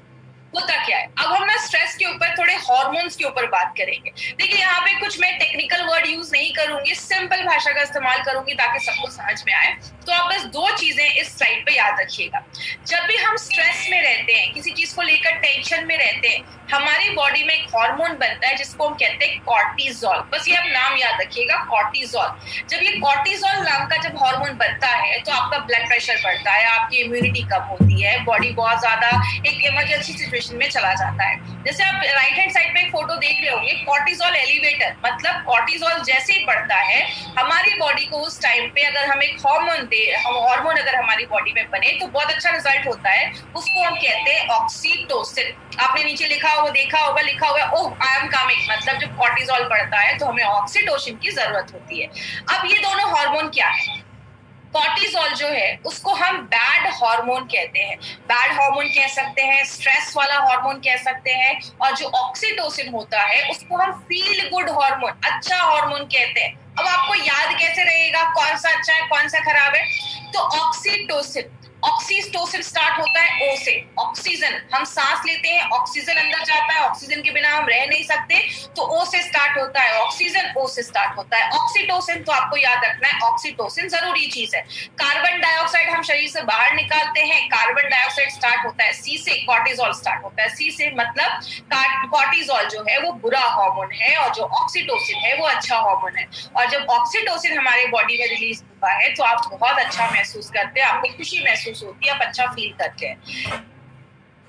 होता क्या है, अब हम ना स्ट्रेस के ऊपर थोड़े हार्मोन्स के ऊपर बात करेंगे। देखिए यहाँ पे कुछ मैं टेक्निकल वर्ड यूज नहीं करूंगी, सिंपल भाषा का इस्तेमाल करूंगी ताकि सबको समझ में आए। तो आप बस दो चीजें इस स्लाइड पे याद रखिएगा। जब भी हम स्ट्रेस में रहते हैं, किसी चीज को लेकर टेंशन में रहते हैं, हमारी बॉडी में एक हार्मोन बनता है जिसको हम कहते हैं कॉर्टिजोल। बस ये आप नाम याद रखिएगा, कॉर्टिजोल। जब ये कॉर्टिजोल नाम का जब हार्मोन बनता है तो आपका ब्लड प्रेशर बढ़ता है, आपकी इम्यूनिटी कम होती है, बॉडी बहुत ज्यादा एक इमरजेंसी सिचुएशन में चला जाता है। जैसे आप राइट हैंड साइड पे एक फोटो देख रहे होंगे, कॉर्टिजोल एलिवेटर, मतलब कॉर्टिजोल जैसे ही बढ़ता है हमारी बॉडी को उस टाइम पे अगर हम एक हार्मोन अगर हमारी बॉडी में बने तो बहुत अच्छा रिजल्ट होता है। उसको हम कहते हैं ऑक्सीटोसिन। आपने नीचे लिखा होगा, देखा होगा, लिखा हुआ ओह आई एम कमिंग, मतलब जब कॉर्टिजोल बढ़ता है तो हमें ऑक्सीटोसिन की जरूरत होती है। अब ये दोनों हार्मोन क्या है? कॉर्टिजोल जो है उसको हम बैड हार्मोन कहते हैं, बैड हार्मोन कह सकते हैं, स्ट्रेस वाला हार्मोन कह सकते हैं, और जो ऑक्सीटोसिन होता है उसको हम फील गुड हार्मोन, अच्छा हार्मोन कहते हैं। अब आपको याद कैसे रहेगा कौन सा अच्छा है कौन सा खराब है? तो ऑक्सीटोसिन स्टार्ट होता है ओ से, ऑक्सीजन, हम सांस लेते हैं, ऑक्सीजन अंदर जाता है, ऑक्सीजन के बिना हम रह नहीं सकते, तो ओ से स्टार्ट होता है, ऑक्सीजन ओ से स्टार्ट होता है। ऑक्सीटोसिन तो आपको याद रखना है, ऑक्सीटोसिन जरूरी चीज है। कार्बन डाइऑक्साइड हम शरीर से बाहर निकालते हैं, कार्बन डाइऑक्साइड स्टार्ट होता है सी से, कॉर्टिजोल स्टार्ट होता है सी से, मतलब कॉर्टिजोल जो है वो बुरा हार्मोन है और जो ऑक्सीटोसिन है वो अच्छा हार्मोन है। और जब ऑक्सीटोसिन हमारे बॉडी में रिलीज होता है तो आप बहुत अच्छा महसूस करते हैं, आपको खुशी महसूस होती है, आप अच्छा फील करते हैं।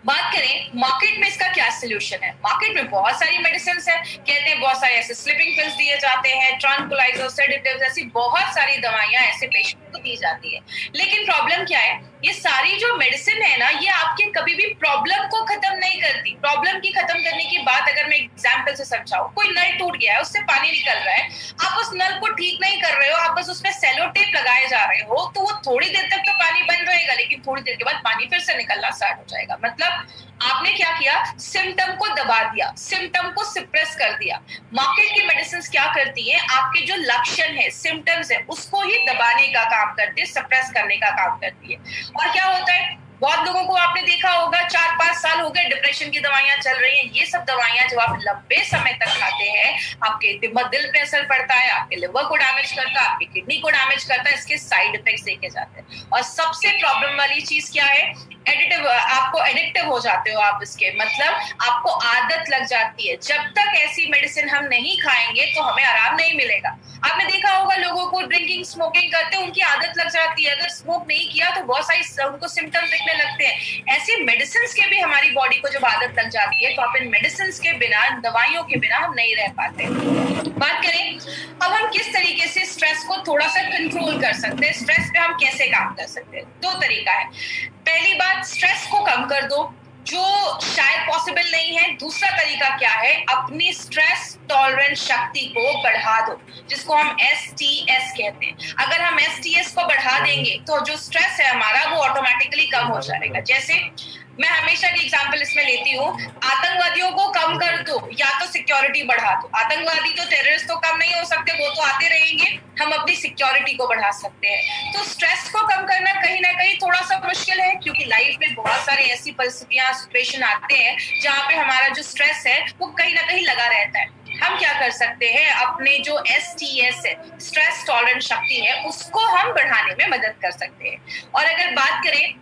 बात करें मार्केट में इसका क्या सोल्यूशन है। मार्केट में बहुत सारी मेडिसिन है, कहते हैं बहुत सारे ऐसे स्लीपिंग पिल्स दिए जाते हैं, ट्रांकुलाइजर, सेडेटिव्स, ऐसी बहुत सारी दवाइयां ऐसे पेशेंट को दी जाती है। लेकिन प्रॉब्लम क्या है, ये सारी जो मेडिसिन है ना, ये आपके कभी भी प्रॉब्लम को खत्म नहीं करती। प्रॉब्लम की खत्म करने की बात अगर मैं एग्जाम्पल से समझाऊं, कोई नल टूट गया है, उससे पानी निकल रहा है, आप उस नल को ठीक नहीं कर रहे हो, आप बस उसमें सेलो टेप लगाए जा रहे हो, तो वो थोड़ी देर तक तो पानी बंद रहेगा, लेकिन थोड़ी देर के बाद पानी फिर से निकलना स्टार्ट हो जाएगा। मतलब आपने क्या किया, सिम्टम को दबा दिया, सिम्टम को सिप्रेस कर दिया। मार्केट की मेडिसिन क्या करती है, आपके जो लक्षण है, सिम्टम्स है, उसको ही दबाने का काम करती है, सप्रेस करने का काम करती है। और क्या होता है, बहुत लोगों को आपने देखा होगा 4-5 साल हो गए डिप्रेशन की दवाइयां चल रही हैं। ये सब दवाइयां जब आप लंबे समय तक खाते हैं, आपके दिल पे असर पड़ता है, आपके लिवर को डैमेज करता है, आपकी किडनी को डैमेज करता है, इसके साइड इफेक्ट्स देखे जाते हैं। और सबसे प्रॉब्लम वाली चीज क्या है, आपको एडिक्टिव हो जाते हो आप इसके, मतलब आपको आदत लग जाती है। जब तक ऐसी मेडिसिन हम नहीं खाएंगे तो हमें आराम नहीं मिलेगा। आपने देखा होगा लोगों को ड्रिंकिंग, स्मोकिंग करते हैं, उनकी आदत लग जाती है, अगर स्मोक नहीं किया तो बहुत सारी उनको सिम्टम्स दिखने लगते हैं। ऐसे मेडिसिन के भी हमारी बॉडी को जब आदत लग जाती है, तो आप इन मेडिसिन के बिना, दवाइयों के बिना हम नहीं रह पाते। बात करें अब हम किस तरीके से स्ट्रेस को थोड़ा सा कंट्रोल कर सकते हैं, स्ट्रेस पे हम कैसे काम कर सकते हैं। 2 तरीका है। पहली बात, स्ट्रेस को कम कर दो, जो शायद पॉसिबल नहीं है। दूसरा तरीका क्या है, अपनी स्ट्रेस टॉलरेंस शक्ति को बढ़ा दो, जिसको हम STS कहते हैं। अगर हम STS को बढ़ा देंगे तो जो स्ट्रेस है हमारा, वो ऑटोमेटिकली कम हो जाएगा। जैसे मैं हमेशा की एग्जांपल इसमें लेती हूँ, आतंकवादियों को कम कर दो या तो सिक्योरिटी बढ़ा दो। आतंकवादी तो, टेररिस्ट तो कम नहीं हो सकते, वो तो आते रहेंगे, हम अपनी सिक्योरिटी को बढ़ा सकते हैं। तो स्ट्रेस को कम करना कहीं ना कहीं थोड़ा सा मुश्किल है, क्योंकि लाइफ में बहुत सारी ऐसी परिस्थितियां, सिचुएशन आते हैं जहाँ पे हमारा जो स्ट्रेस है वो कहीं ना कहीं लगा रहता है। हम क्या कर सकते हैं, अपने जो STS है, स्ट्रेस टॉलरेंस शक्ति है, उसको हम बढ़ाने में मदद कर सकते हैं। और अगर बात करें,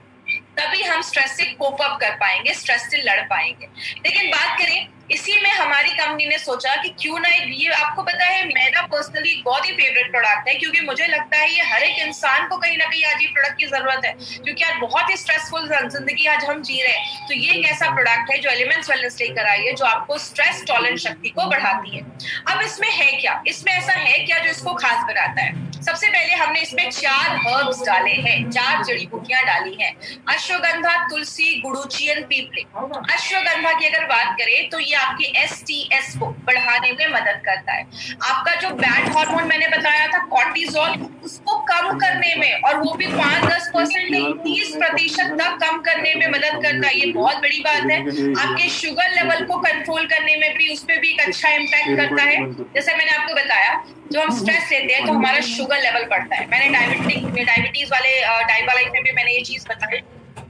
तभी हम स्ट्रेस से कोप अप कर पाएंगे, स्ट्रेस से लड़ पाएंगे। लेकिन बात करें, इसी में हमारी कंपनी ने सोचा कि क्यों ना, ये आपको पता है मेरा पर्सनली बहुत ही फेवरेट प्रोडक्ट है, क्योंकि मुझे लगता है ये हर एक इंसान को कहीं ना कहीं आज ये प्रोडक्ट की जरूरत है, क्योंकि आज बहुत ही स्ट्रेसफुल जिंदगी आज हम जी रहे हैं। तो ये एक ऐसा प्रोडक्ट है जो एलिमेंट्स वेलनेस लेकर आई है, जो आपको स्ट्रेस टॉलरेंस शक्ति को बढ़ाती है। अब इसमें है क्या, इसमें ऐसा है क्या जो इसको खास बनाता है। सबसे पहले हमने इसमें 4 हर्ब्स डाले हैं, 4 जड़ी बूटियां डाली हैं, अश्वगंधा, तुलसी, गुडुचि एंड पीपली। अश्वगंधा की अगर बात करें तो ये आपकी STS को बढ़ाने में मदद करता है। आपका जो बैड हार्मोन मैंने बताया था कॉर्टिसोल, उसको कम करने में, और वो भी 5-10% नहीं, 30% तक कम करने में मदद करता है। ये बहुत बड़ी बात है। आपके शुगर लेवल को कंट्रोल करने में भी, उस पर भी एक अच्छा इम्पैक्ट करता है। जैसे मैंने आपको बताया, जो हम स्ट्रेस लेते हैं तो हमारा शुगर लेवल बढ़ता है। मैंने डायबिटीज वाले डायबालाइफ में भी मैंने ये चीज बताई,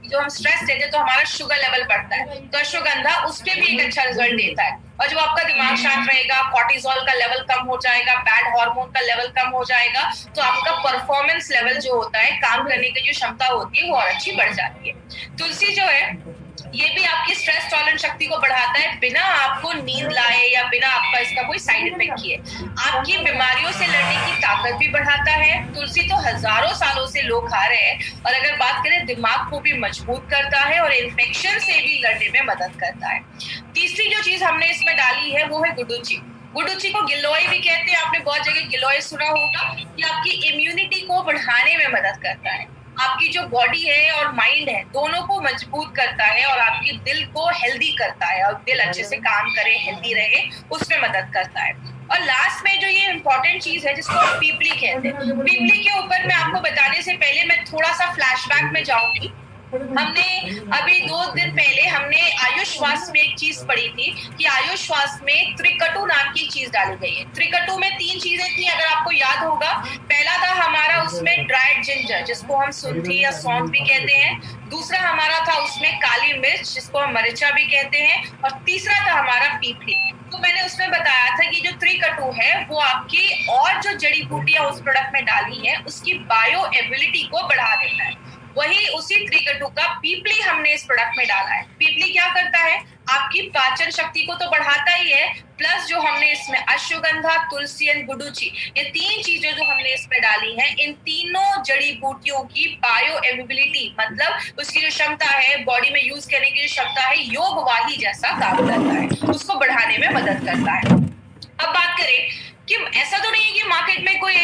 जो हम स्ट्रेस लेते हैं तो हमारा शुगर लेवल बढ़ता है, तो अश्वगंधा उस पे भी एक अच्छा रिजल्ट देता है। और जब आपका दिमाग शांत रहेगा, कॉर्टिसोल का लेवल कम हो जाएगा, बैड हार्मोन का लेवल कम हो जाएगा, तो आपका परफॉर्मेंस लेवल जो होता है, काम करने की जो क्षमता होती है, वो और अच्छी बढ़ जाती है। तुलसी जो है, ये भी आपकी स्ट्रेस टॉलरेंस शक्ति को बढ़ाता है, बिना आपको नींद लाए या बिना आपका इसका कोई साइड इफेक्ट किए। आपकी बीमारियों से लड़ने की ताकत भी बढ़ाता है। तुलसी तो हजारों सालों से लोग खा रहे हैं, और अगर बात करें, दिमाग को भी मजबूत करता है और इन्फेक्शन से भी लड़ने में मदद करता है। तीसरी जो चीज हमने इसमें डाली है वो है गुडुचि। गुडुचि को गिलोय भी कहते हैं, आपने बहुत जगह गिलोय सुना होगा। ये आपकी इम्यूनिटी को बढ़ाने में मदद करता है, आपकी जो बॉडी है और माइंड है, दोनों को मजबूत करता है, और आपके दिल को हेल्दी करता है, और दिल अच्छे से काम करे, हेल्दी रहे, उसमें मदद करता है। और लास्ट में जो ये इंपॉर्टेंट चीज है, जिसको हम पीपली कहते हैं, पीपली के ऊपर मैं आपको बताने से पहले मैं थोड़ा सा फ्लैशबैक में जाऊंगी। हमने अभी 2 दिन पहले हमने आयुष स्वास्थ्य में एक चीज पढ़ी थी कि आयुष स्वास्थ्य में त्रिकटु नाम की चीज डाली गई है। त्रिकटु में 3 चीजें थी, अगर आपको याद होगा। पहला था हमारा उसमें ड्राइड जिंजर, जिसको हम सुंठी या सौंठ भी कहते हैं। दूसरा हमारा था उसमें काली मिर्च, जिसको हम मरिचा भी कहते हैं। और तीसरा था हमारा पीपली। तो मैंने उसमें बताया था कि जो त्रिकटु है वो आपकी और जो जड़ी बूटियां उस प्रोडक्ट में डाली है, उसकी बायो एबिलिटी को बढ़ा देता है। वही उसी त्रिकटु का पीपली हमने इस प्रोडक्ट में डाला है। पीपली क्या करता है, आपकी पाचन शक्ति को तो बढ़ाता ही है, प्लस जो हमने इसमें अश्वगंधा, तुलसी एंड गुडुचि, ये 3 चीजें जो हमने इसमें डाली हैं, इन तीनों जड़ी बूटियों की बायो अवेलेबिलिटी, मतलब उसकी जो क्षमता है बॉडी में यूज करने की जो क्षमता है, योगवाही जैसा काम करता है, उसको बढ़ाने में मदद करता है। अब बात करें कि ऐसा तो नहीं है कि मार्केट में कोई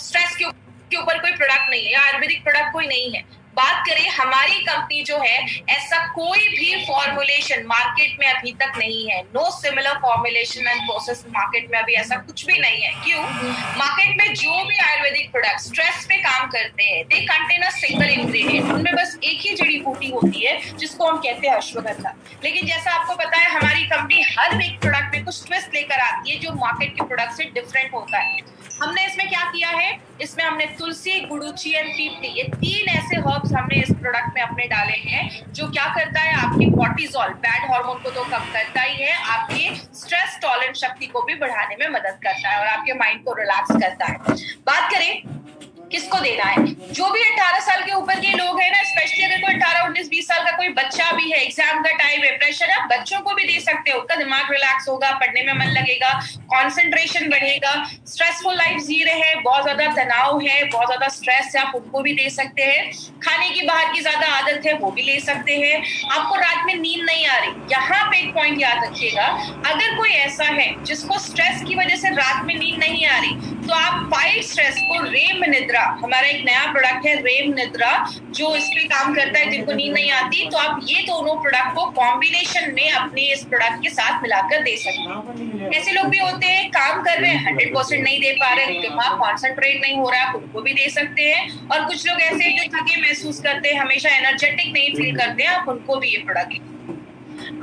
स्ट्रेस के ऊपर कोई प्रोडक्ट नहीं है, आयुर्वेदिक प्रोडक्ट कोई नहीं है। बात करें हमारी कंपनी जो है, ऐसा कोई भी फॉर्मुलेशन मार्केट में अभी तक नहीं है। No similar formulation and process market में अभी ऐसा कुछ भी नहीं है। क्यों? मार्केट में जो भी आयुर्वेदिक प्रोडक्ट स्ट्रेस पे काम करते हैं, they contain a single ingredient, उनमें बस एक ही जड़ी बूटी होती है जिसको हम कहते हैं अश्वगंधा। लेकिन जैसा आपको पता है, हमारी कंपनी हर एक प्रोडक्ट में कुछ ट्विस्ट लेकर आती है जो मार्केट के प्रोडक्ट से डिफरेंट होता है। हमने इसमें क्या किया है, इसमें हमने तुलसी, गुडुचि एंड पीपली, ये 3 ऐसे हर्ब्स हमने इस प्रोडक्ट में अपने डाले हैं जो क्या करता है, आपकी कॉर्टिसोल, बैड हार्मोन को तो कम करता ही है, आपकी स्ट्रेस टॉलरेंट शक्ति को भी बढ़ाने में मदद करता है और आपके माइंड को रिलैक्स करता है। बात करें किसको देना है, जो भी 18 साल के ऊपर के लोग हैं ना, स्पेशली अगर कोई 18, 19, 20 साल का कोई बच्चा भी है, एग्जाम का टाइम है, प्रेशर है, आप बच्चों को भी दे सकते हो। उसका दिमाग रिलैक्स होगा, पढ़ने में मन लगेगा, कंसंट्रेशन बढ़ेगा। स्ट्रेसफुल लाइफ जी रहे हैं, बहुत ज्यादा तनाव है, बहुत ज्यादा स्ट्रेस है, आप उनको भी दे सकते हैं। खाने की बाहर की ज्यादा आदत है, वो भी ले सकते हैं। आपको रात में नींद नहीं आ रही, यहाँ पे एक पॉइंट याद रखिएगा, अगर कोई ऐसा है जिसको स्ट्रेस की वजह से रात में नींद नहीं आ रही, तो आप फाइट स्ट्रेस को रेम निद्रा, हमारा एक नया प्रोडक्ट है रेम निद्रा, जो इस पे काम करता है जिनको नींद नहीं आती, तो आप ये दोनों प्रोडक्ट को कॉम्बिनेशन में अपने इस प्रोडक्ट के साथ मिलाकर दे सकते हैं। ऐसे लोग भी होते हैं काम कर रहे हैं, 100% नहीं दे पा रहे, दिमाग कॉन्सेंट्रेट नहीं हो रहा है, आप उनको भी दे सकते हैं। और कुछ लोग ऐसे हैं जो थके महसूस करते हैं, हमेशा एनर्जेटिक नहीं फील करते हैं, आप उनको भी ये प्रोडक्ट।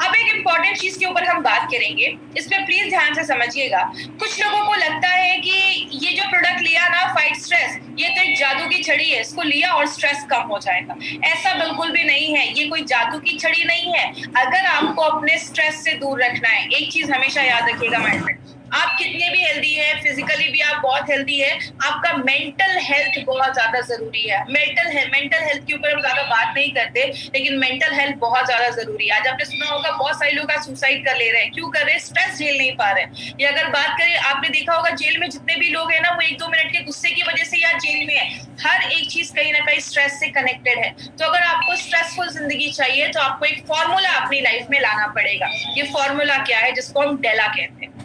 अब एक इम्पॉर्टेंट चीज के ऊपर हम बात करेंगे, इसमें प्लीज ध्यान से समझिएगा। कुछ लोगों को लगता है कि ये जो प्रोडक्ट लिया ना, फाइट स्ट्रेस, ये तो एक जादू की छड़ी है, इसको लिया और स्ट्रेस कम हो जाएगा। ऐसा बिल्कुल भी नहीं है, ये कोई जादू की छड़ी नहीं है। अगर आपको अपने स्ट्रेस से दूर रखना है, एक चीज हमेशा याद रखिएगा माइंड में, आप कितने भी हेल्दी है, फिजिकली भी आप बहुत हेल्दी है, आपका मेंटल हेल्थ बहुत ज्यादा जरूरी है। मेंटल हेल्थ के ऊपर हम ज्यादा बात नहीं करते, लेकिन मेंटल हेल्थ बहुत ज्यादा जरूरी है। आज आपने सुना होगा बहुत सारे लोग सुसाइड कर ले रहे हैं, क्यों कर रहे हैं? स्ट्रेस झेल नहीं पा रहे हैं। या अगर बात करें, आपने देखा होगा जेल में जितने भी लोग हैं ना, वो 1-2 मिनट के गुस्से की वजह से या जेल में है। हर एक चीज कहीं ना कहीं स्ट्रेस से कनेक्टेड है। तो अगर आपको स्ट्रेसफुल जिंदगी चाहिए, तो आपको एक फॉर्मूला अपनी लाइफ में लाना पड़ेगा। ये फॉर्मूला क्या है, जिसको हम डेला कहते हैं।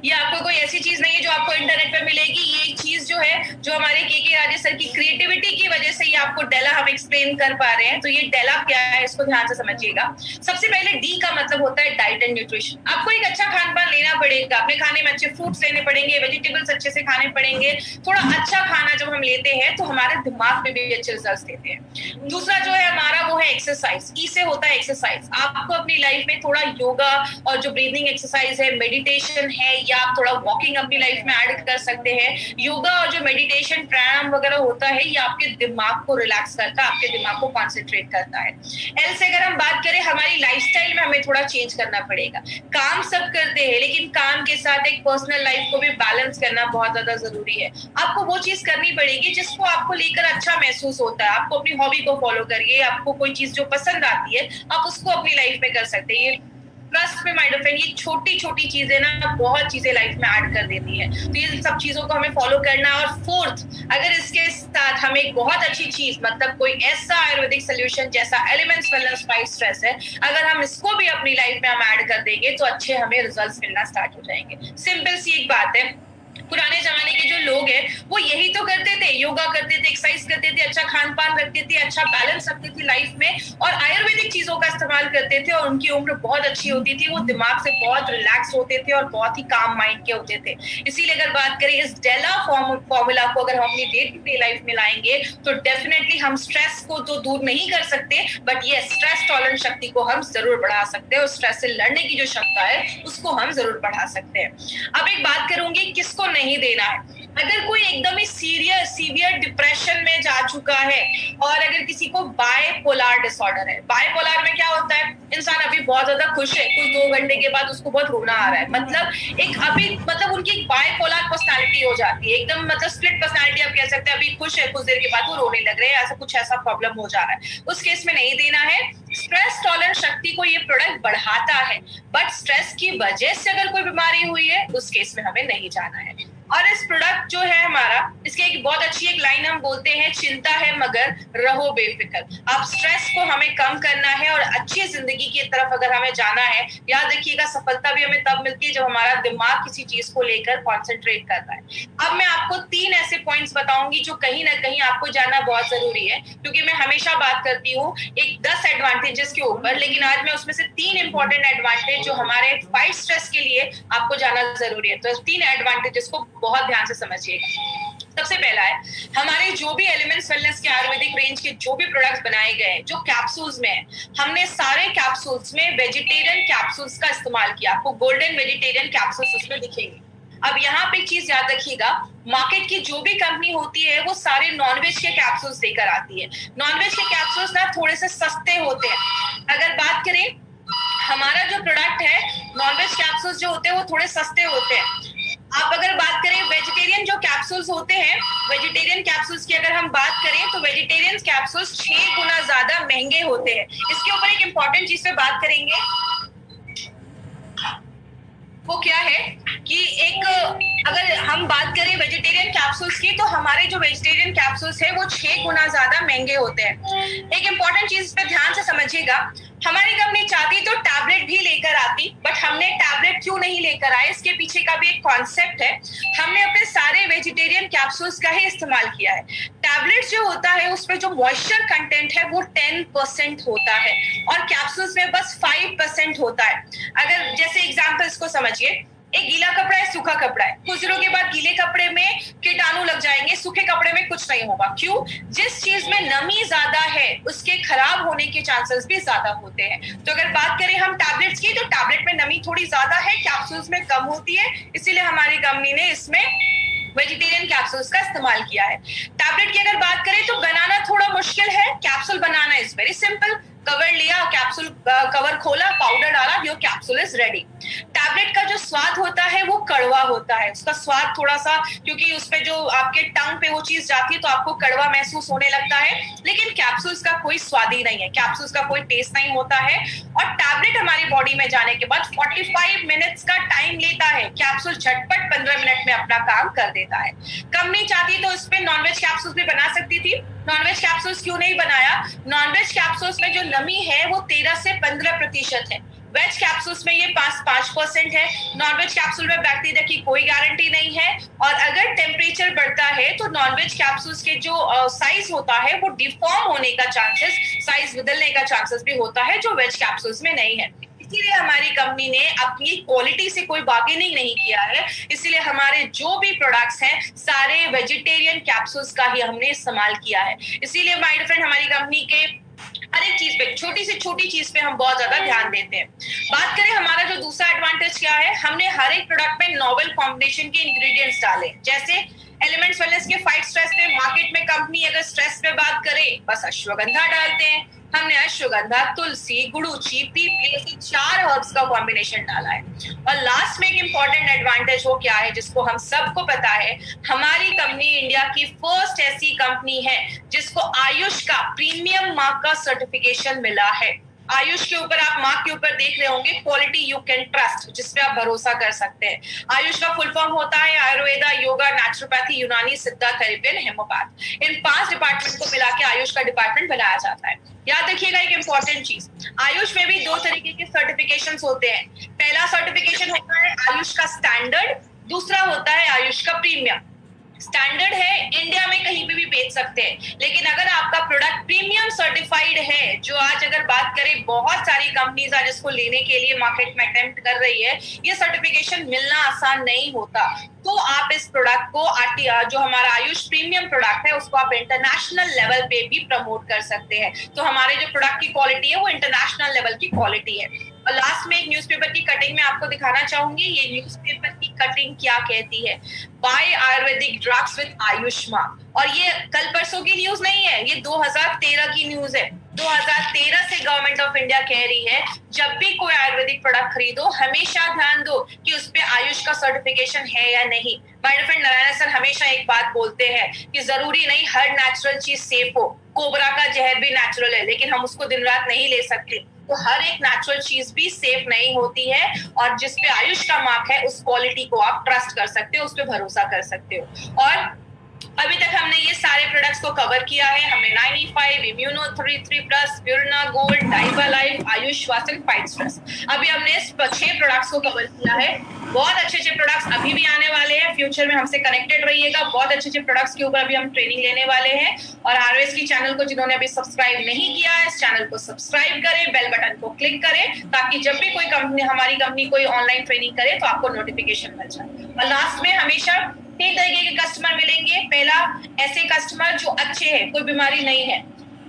ये आपको कोई ऐसी चीज नहीं है जो आपको इंटरनेट पे मिलेगी, ये एक चीज जो है, जो हमारे के राजेश सर की क्रिएटिविटी की वजह से ये आपको डेला हम एक्सप्लेन कर पा रहे हैं। तो ये डेला क्या है, इसको ध्यान से समझिएगा। सबसे पहले डी का मतलब होता है डाइट एंड न्यूट्रिशन। आपको एक अच्छा खान पान लेना पड़ेगा, अपने खाने में अच्छे फ्रूट्स लेने पड़ेंगे, वेजिटेबल्स अच्छे से खाने पड़ेंगे। थोड़ा अच्छा खाना जब हम लेते हैं तो हमारे दिमाग पे भी अच्छे रिजल्ट देते हैं। दूसरा जो है हमारा, वो है एक्सरसाइज। ई से होता है एक्सरसाइज। आपको अपनी लाइफ में थोड़ा योगा और जो ब्रीदिंग एक्सरसाइज है, मेडिटेशन है, या आप थोड़ा वॉकिंग अपनी लाइफ में ऐड कर सकते हैं। योगा और जो मेडिटेशन, प्राणायाम वगैरह होता है, ये आपके दिमाग को रिलैक्स करता है, आपके दिमाग को कॉन्सेंट्रेट करता है। एल से अगर हम बात करें, हमारी लाइफस्टाइल में हमें थोड़ा चेंज करना पड़ेगा। काम सब करते हैं, लेकिन काम के साथ एक पर्सनल लाइफ को भी बैलेंस करना बहुत ज्यादा जरूरी है। आपको वो चीज करनी पड़ेगी जिसको आपको लेकर अच्छा महसूस होता है। आपको अपनी हॉबी को फॉलो करिए, आपको कोई चीज जो पसंद आती है, आप उसको अपनी लाइफ में कर सकते हैं। ट्रस्ट में माय डियर फ्रेंड, ये छोटी छोटी चीजें ना बहुत चीजें लाइफ में ऐड कर देती है। तो ये सब चीजों को हमें फॉलो करना है। और फोर्थ, अगर इसके साथ हमें एक बहुत अच्छी चीज, मतलब कोई ऐसा आयुर्वेदिक सोल्यूशन जैसा एलिमेंट्स वेलनेस फाइट स्ट्रेस है, अगर हम इसको भी अपनी लाइफ में हम ऐड कर देंगे तो अच्छे हमें रिजल्ट्स मिलना स्टार्ट हो जाएंगे। सिंपल सी एक बात है, पुराने जमाने के जो लोग हैं वो यही तो करते थे, योगा करते थे, एक्सरसाइज करते थे, अच्छा खान पान रखते थे, अच्छा बैलेंस रखते थे लाइफ में, और आयुर्वेदिक चीजों का इस्तेमाल करते थे, और उनकी उम्र बहुत अच्छी होती थी। वो दिमाग से बहुत रिलैक्स होते थे और बहुत ही काम माइंड के होते थे। इसीलिए अगर बात करें इस डेला फॉर्मूला को अगर हम अपनी डे टू डे लाइफ में लाएंगे तो डेफिनेटली हम स्ट्रेस को तो दूर नहीं कर सकते, बट ये स्ट्रेस टॉलरेंस शक्ति को हम जरूर बढ़ा सकते हैं, और स्ट्रेस से लड़ने की जो क्षमता है उसको हम जरूर बढ़ा सकते हैं। अब एक बात करूंगी, किसको नहीं देना है। अगर कोई एकदम ही सीवियर डिप्रेशन में जा चुका है, और अगर किसी को बायपोलर डिसऑर्डर है। बायपोलर में क्या होता है, इंसान अभी बहुत ज्यादा खुश है, कुछ 2 घंटे के बाद उसको बहुत रोना आ रहा है, मतलब उनकी बायपोलर पर्सनालिटी हो जाती है, एकदम मतलब स्प्लिट पर्सनालिटी आप कह सकते हैं। अभी खुश है, कुछ देर के बाद वो रोने लग रहे हैं, ऐसा प्रॉब्लम हो जा रहा है। उस केस में नहीं देना है। स्ट्रेस टॉलरेंस शक्ति को ये प्रोडक्ट बढ़ाता है, बट स्ट्रेस की वजह से अगर कोई बीमारी हुई है उस केस में हमें नहीं जाना है। और इस प्रोडक्ट जो है हमारा, इसके एक बहुत अच्छी एक लाइन हम बोलते हैं, चिंता है मगर रहो बेफिक्र। आप स्ट्रेस को हमें कम करना है और अच्छी जिंदगी की तरफ अगर हमें जाना है, याद रखिएगा सफलता भी हमें तब मिलती है जब हमारा दिमाग किसी चीज को लेकर कॉन्सेंट्रेट करता है। अब मैं आपको 3 ऐसे पॉइंट्स बताऊंगी जो कहीं ना कहीं आपको जानना बहुत जरूरी है, क्योंकि मैं हमेशा बात करती हूँ एक 10 एडवांटेजेस के ऊपर, लेकिन आज मैं उसमें से 3 इंपॉर्टेंट एडवांटेज जो हमारे फाइट स्ट्रेस के लिए आपको जानना जरूरी है। तो 3 एडवांटेजेस को बहुत ध्यान से समझिएगा। सबसे पहला है, हमारे जो भी एलिमेंट्स वेलनेस के आयुर्वेदिक रेंज के जो भी प्रोडक्ट्स बनाए गए जो कैप्सूल्स में है, हमने सारे कैप्सूल्स में वेजिटेरियन कैप्सूल्स का इस्तेमाल किया। आपको गोल्डन वेजिटेरियन कैप्सूल्स उसमें दिखेंगे। अब यहाँ पे एक चीज याद रखिएगा, मार्केट की जो भी कंपनी होती है वो सारे नॉनवेज के कैप्सूल्स लेकर आती है। नॉनवेज के कैप्सूल्स ना थोड़े से सस्ते होते हैं। अगर बात करें हमारा जो प्रोडक्ट है, नॉनवेज कैप्सूल्स जो होते हैं वो थोड़े सस्ते होते हैं। आप अगर बात करें वेजिटेरियन जो कैप्सूल्स होते हैं, वेजिटेरियन कैप्सूल्स की अगर हम बात करें तो वेजिटेरियन कैप्सूल्स 6 गुना ज्यादा महंगे होते हैं। इसके ऊपर एक इंपॉर्टेंट चीज पे बात करेंगे, वो क्या है कि एक अगर हम बात करें वेजिटेरियन कैप्सूल्स की, तो हमारे जो वेजिटेरियन कैप्सूल्स है वो 6 गुना ज्यादा महंगे होते हैं। एक इंपॉर्टेंट चीज पे ध्यान से समझिएगा, हमारी कंपनी चाहती तो टैबलेट भी लेकर आती, बट हमने टैबलेट क्यों नहीं लेकर आए, इसके पीछे का भी एक कॉन्सेप्ट है। हमने अपने सारे वेजिटेरियन कैप्सूल्स का ही इस्तेमाल किया है। टैबलेट जो होता है उसमें जो मॉइस्चर कंटेंट है वो 10% होता है और कैप्सूल्स में बस 5% होता है। अगर जैसे एग्जाम्पल इसको समझिए, एक गीला कपड़ा है, सूखा कपड़ा है, कुछ दिनों के बाद गीले कपड़े में कीटाणु लग जाएंगे, सूखे कपड़े में कुछ नहीं होगा। क्यों? जिस चीज में नमी ज्यादा है उसके खराब होने के चांसेस भी ज्यादा होते हैं। तो अगर बात करें हम टैबलेट्स की, तो टैबलेट में नमी थोड़ी ज्यादा है, कैप्सूल्स में कम होती है, इसीलिए हमारी कंपनी ने इसमें वेजिटेरियन कैप्सूल्स का इस्तेमाल किया है। टैबलेट की अगर बात करें तो बनाना थोड़ा मुश्किल है, capsule banana is very simple. Cover लिया, कैप्सूल कवर खोला, पाउडर डाला, your capsule is ready. Tablet का जो स्वाद होता है वो कड़वा होता है, उसका स्वाद थोड़ा सा, क्योंकि उसपे जो आपके टंग पे वो चीज जाती है तो आपको कड़वा महसूस होने लगता है, लेकिन कैप्सूल्स का कोई स्वाद ही नहीं है, कैप्सूल्स का कोई टेस्ट नहीं होता है। और टैबलेट हमारी बॉडी में जाने के बाद 45 मिनट्स का टाइम लेता है, कैप्सूल झटपट 15 मिनट में अपना काम कर देता है। कंपनी चाहती तो इस पे नॉनवेज कैप्सूल्स भी बना सकती थी, नॉनवेज कैप्सूल्स क्यों नहीं बनाया? नॉनवेज कैप्सूल्स में जो नमी है वो 13 से 15% है, वेज कैप्सूल्स में ये 5% है। नॉनवेज कैप्सूल में बैक्टीरिया की कोई गारंटी नहीं है, और अगर टेम्परेचर बढ़ता है तो नॉनवेज कैप्सूल्स के जो साइज होता है वो डिफॉर्म होने का चांसेस, साइज बदलने का चांसेस भी होता है, जो वेज कैप्सूल्स में नहीं है। इसीलिए हमारी कंपनी ने अपनी क्वालिटी से कोई बार्गेनिंग नहीं किया है, इसीलिए हमारे जो भी प्रोडक्ट्स हैं सारे वेजिटेरियन कैप्सूल्स का ही हमने इस्तेमाल किया है। इसीलिए माय डियर फ्रेंड, हमारी कंपनी के हर एक चीज पे, छोटी से छोटी चीज पे हम बहुत ज्यादा ध्यान देते हैं। बात करें हमारा जो दूसरा एडवांटेज क्या है, हमने हर एक प्रोडक्ट में नोवेल कॉम्बिनेशन के इंग्रेडिएंट्स डाले। जैसे एलिमेंट्स वेलनेस के फाइट स्ट्रेस में, मार्केट में कंपनी अगर स्ट्रेस पे बात करे बस अश्वगंधा डालते हैं, हमने अश्वगंधा, तुलसी, गुड़ूची, पीपली, ऐसे 4 हर्ब्स का कॉम्बिनेशन डाला है। और लास्ट में एक इंपॉर्टेंट एडवांटेज वो क्या है जिसको हम सबको पता है, हमारी कंपनी इंडिया की फर्स्ट ऐसी कंपनी है जिसको आयुष का प्रीमियम मार्क का सर्टिफिकेशन मिला है। आयुष के ऊपर आप मार्क के ऊपर देख रहे होंगे, क्वालिटी यू कैन ट्रस्ट, जिसपे आप भरोसा कर सकते हैं। आयुष का फुल फॉर्म होता है आयुर्वेदा, योगा, नेचुरोपैथी, यूनानी, सिद्धा, थेरेपी एंड हेमोपैथ। इन 5 डिपार्टमेंट को मिला के आयुष का डिपार्टमेंट बनाया जाता है। याद रखिएगा एक इंपॉर्टेंट चीज, आयुष में भी 2 तरीके के सर्टिफिकेशंस होते हैं। पहला सर्टिफिकेशन होता है आयुष का स्टैंडर्ड, दूसरा होता है आयुष का प्रीमियम। स्टैंडर्ड है, इंडिया में कहीं पे भी बेच सकते हैं, लेकिन अगर आपका प्रोडक्ट प्रीमियम सर्टिफाइड है, जो आज अगर बात करें बहुत सारी कंपनीज आज इसको लेने के लिए मार्केट में अटेम्प्ट कर रही है, ये सर्टिफिकेशन मिलना आसान नहीं होता। तो आप इस प्रोडक्ट को जो हमारा आयुष प्रीमियम प्रोडक्ट है उसको आप इंटरनेशनल लेवल पे भी प्रमोट कर सकते हैं। तो हमारे जो प्रोडक्ट की क्वालिटी है वो इंटरनेशनल लेवल की क्वालिटी है। और लास्ट में एक न्यूज़पेपर की कटिंग में आपको दिखाना चाहूंगी, ये न्यूज़पेपर की कटिंग क्या कहती है, by Ayurvedic drugs with Ayushman. और ये कल परसों की न्यूज नहीं है, ये 2013 की न्यूज है। 2013 से गवर्नमेंट ऑफ इंडिया कह रही है जब भी कोई आयुर्वेदिक प्रोडक्ट खरीदो हमेशा ध्यान दो कि उस पे आयुष का सर्टिफिकेशन है या नहीं। My dear friend Narayan sir हमेशा एक बात बोलते हैं कि जरूरी नहीं हर नेचुरल चीज सेफ हो। कोबरा का जहर भी नेचुरल है, लेकिन हम उसको दिन रात नहीं ले सकते। तो हर एक नेचुरल चीज भी सेफ नहीं होती है, और जिसपे आयुष का मार्क है उस क्वालिटी को आप ट्रस्ट कर सकते हो, उस पर भरोसा कर सकते हो। और अभी तक हमने ये सारे प्रोडक्ट्स को कवर किया है। हमने 9E5, इम्यूनो 3+, प्यूरना gold, diva life, Ayush Vasan, fight stress, अभी हमने 6 प्रोडक्ट्स को कवर किया है। बहुत अच्छे प्रोडक्ट्स अभी भी आने वाले हैं। फ्यूचर में हमसे कनेक्टेड रहिएगा। बहुत अच्छे प्रोडक्ट्स के ऊपर अभी हम ट्रेनिंग लेने वाले हैं। और आरएस की चैनल को जिन्होंने अभी सब्सक्राइब नहीं किया है, इस चैनल को सब्सक्राइब करें, बेल बटन को क्लिक करें, ताकि जब भी कोई कंपनी, हमारी कंपनी कोई ऑनलाइन ट्रेनिंग करे तो आपको नोटिफिकेशन मिल जाए। और लास्ट में हमेशा 3 तरीके के कस्टमर मिलेंगे। पहला, ऐसे कस्टमर जो अच्छे हैं, कोई बीमारी नहीं है।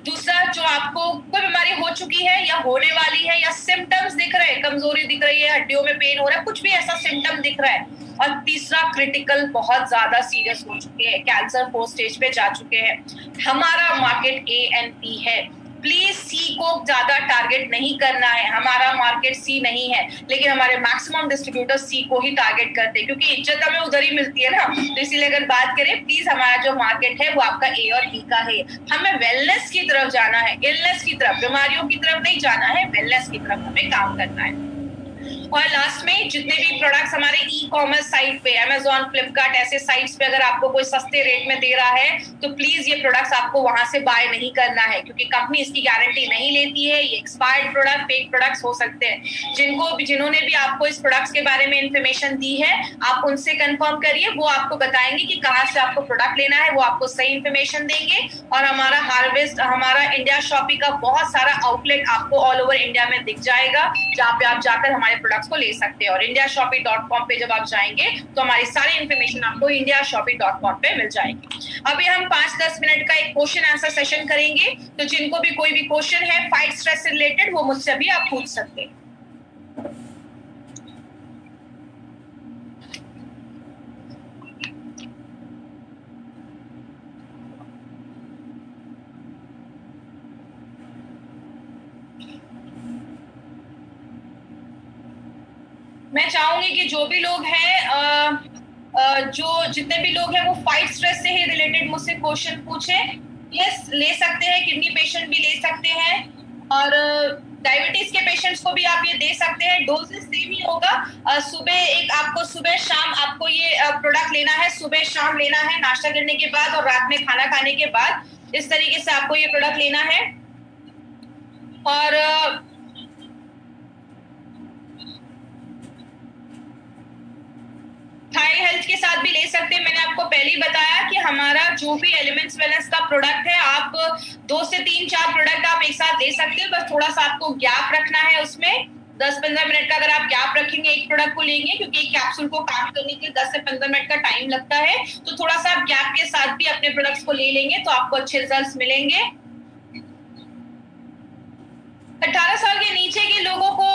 दूसरा, जो आपको कोई बीमारी हो चुकी है या होने वाली है, या सिम्टम्स दिख रहे हैं, कमजोरी दिख रही है, हड्डियों में पेन हो रहा है, कुछ भी ऐसा सिम्टम दिख रहा है। और तीसरा, क्रिटिकल, बहुत ज्यादा सीरियस हो चुके हैं, कैंसर 4 स्टेज पे जा चुके हैं। हमारा मार्केट A&P है। प्लीज सी को ज्यादा टारगेट नहीं करना है। हमारा मार्केट सी नहीं है, लेकिन हमारे मैक्सिमम डिस्ट्रीब्यूटर सी को ही टारगेट करते हैं, क्योंकि इज्जत हमें उधर ही मिलती है ना। तो इसीलिए अगर बात करें, प्लीज हमारा जो मार्केट है वो आपका ए और बी का है। हमें वेलनेस की तरफ जाना है, इलनेस की तरफ, बीमारियों की तरफ नहीं जाना है, वेलनेस की तरफ हमें काम करना है। और लास्ट में, जितने भी प्रोडक्ट्स हमारे ई-कॉमर्स साइट पे, अमेजॉन, फ्लिपकार्ट, ऐसे साइट्स पे अगर आपको कोई सस्ते रेट में दे रहा है, तो प्लीज ये प्रोडक्ट्स आपको वहां से बाय नहीं करना है, क्योंकि कंपनी इसकी गारंटी नहीं लेती है। ये एक्सपायर्ड प्रोडक्ट, फेक प्रोडक्ट्स हो सकते हैं। जिन्होंने भी आपको इस प्रोडक्ट्स के बारे में इंफॉर्मेशन दी है, आप उनसे कंफर्म करिए। वो आपको बताएंगे कि कहाँ से आपको प्रोडक्ट लेना है, वो आपको सही इंफॉर्मेशन देंगे। और हमारा हार्वेस्ट, हमारा इंडिया शॉपी का बहुत सारा आउटलेट आपको ऑल ओवर इंडिया में दिख जाएगा, जहाँ पे आप जाकर हमारे प्रोडक्ट्स को ले सकते हैं। और indiashopee.com पे जब आप जाएंगे तो हमारी सारी इंफॉर्मेशन आपको indiashopee.com पे मिल जाएगी। अभी हम 5-10 मिनट का एक क्वेश्चन आंसर सेशन करेंगे, तो जिनको भी कोई भी क्वेश्चन है फाइट स्ट्रेस से रिलेटेड, वो मुझसे भी आप पूछ सकते हैं। मैं चाहूंगी कि जो भी लोग हैं, जो जितने भी लोग हैं, वो फाइट स्ट्रेस से ही रिलेटेड मुझसे क्वेश्चन पूछें। यस, ले सकते हैं, किडनी पेशेंट भी ले सकते हैं, और डायबिटीज के पेशेंट्स को भी आप ये दे सकते हैं। डोजेस सेम ही होगा। सुबह एक आपको, सुबह शाम आपको ये प्रोडक्ट लेना है, सुबह शाम लेना है, नाश्ता करने के बाद और रात में खाना खाने के बाद। इस तरीके से आपको ये प्रोडक्ट लेना है। और थाई हेल्थ के साथ भी ले सकते हैं। मैंने आपको पहले ही बताया कि हमारा जो भी एलिमेंट्स वेलनेस का प्रोडक्ट है, आप 2 से 3-4 प्रोडक्ट आप एक साथ ले सकते हैं। बस थोड़ा सा आपको गैप रखना है उसमें। 10-15 मिनट का अगर आप गैप रखेंगे एक प्रोडक्ट को लेंगे, क्योंकि एक कैप्सूल को काम करने के 10 से 15 मिनट का टाइम लगता है, तो थोड़ा सा आप गैप के साथ भी अपने प्रोडक्ट्स को ले लेंगे तो आपको अच्छे रिजल्ट्स मिलेंगे। 18 साल के नीचे के लोगों को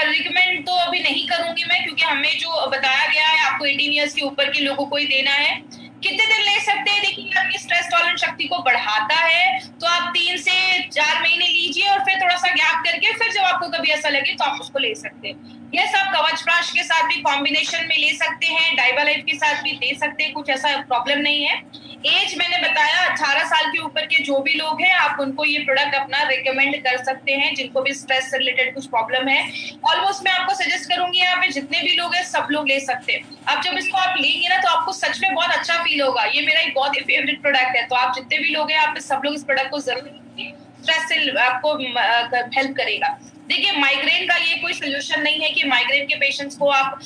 रिकमेंड तो अभी नहीं करूंगी मैं, क्योंकि हमें जो बताया गया है आपको 18 इयर्स के ऊपर के लोगों को ही देना है। कितने दिन ले सकते हैं? देखिए, आपकी स्ट्रेस टॉलरेंस शक्ति को बढ़ाता है, तो आप 3 से 4 महीने लीजिए और फिर थोड़ा सा गैप करके फिर जब आपको कभी ऐसा लगे तो आप उसको ले सकते हैं। यस, आप कवच प्राश के साथ भी कॉम्बिनेशन में ले सकते हैं, डाइवा लाइफ के साथ भी दे सकते हैं, कुछ ऐसा प्रॉब्लम नहीं है। एज मैंने बताया 18 साल के ऊपर के जो भी लोग हैं, आप उनको ये प्रोडक्ट अपना रिकमेंड कर सकते हैं, जिनको भी स्ट्रेस से रिलेटेड कुछ प्रॉब्लम है। ऑलमोस्ट मैं आपको सजेस्ट करूंगी, यहाँ पे जितने भी लोग हैं सब लोग ले सकते हैं। अब जब इसको आप लेंगे ना, तो आपको सच में बहुत अच्छा फील होगा। ये मेरा एक बहुत ही फेवरेट प्रोडक्ट है, तो आप जितने भी लोग हैं, आप सब लोग इस प्रोडक्ट को जरूर लीजिए। स्ट्रेस से आपको हेल्प करेगा। देखिए, माइग्रेन का ये कोई सोल्यूशन नहीं है कि माइग्रेन के पेशेंट्स को आप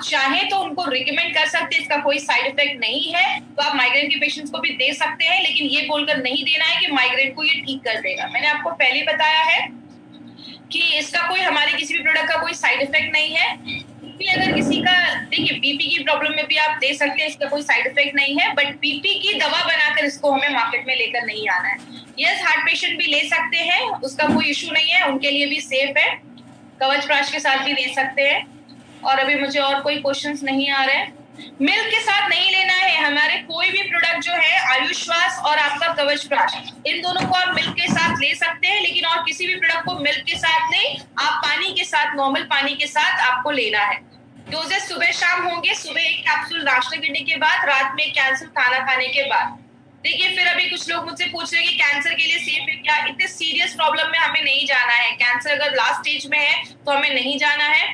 चाहें तो उनको रिकमेंड कर सकते हैं, इसका कोई साइड इफेक्ट नहीं है, तो आप माइग्रेन के पेशेंट्स को भी दे सकते हैं, लेकिन ये बोलकर नहीं देना है कि माइग्रेन को ये ठीक कर देगा। मैंने आपको पहले बताया है कि इसका कोई, हमारे किसी भी प्रोडक्ट का कोई साइड इफेक्ट नहीं है। अगर किसी का, देखिए, बीपी की प्रॉब्लम में भी आप दे सकते हैं, इसका कोई साइड इफेक्ट नहीं है, बट बीपी की दवा बनाकर इसको हमें मार्केट में लेकर नहीं आना है। यस, हार्ट पेशेंट भी ले सकते हैं, उसका कोई इशू नहीं है, उनके लिए भी सेफ है। कवच प्राश के साथ भी ले सकते हैं। और अभी मुझे और कोई क्वेश्चंस नहीं आ रहे हैं। मिल्क के साथ नहीं लेना है। हमारे कोई भी प्रोडक्ट जो है, आयुश्वास और आपका कवच प्राश, इन दोनों को आप मिल्क के साथ ले सकते हैं, लेकिन और किसी भी प्रोडक्ट को मिल्क के साथ नहीं, आप पानी के साथ, नॉर्मल पानी के साथ आपको लेना है। डोजेस सुबह शाम होंगे, सुबह एक कैप्सूल नाश्ता करने के बाद, रात में एक कैप्सूल खाना खाने के बाद। देखिए फिर अभी कुछ लोग मुझसे पूछ रहे हैं कि कैंसर के लिए सेफ है क्या? इतने सीरियस प्रॉब्लम में हमें नहीं जाना है। कैंसर अगर लास्ट स्टेज में है तो हमें नहीं जाना है।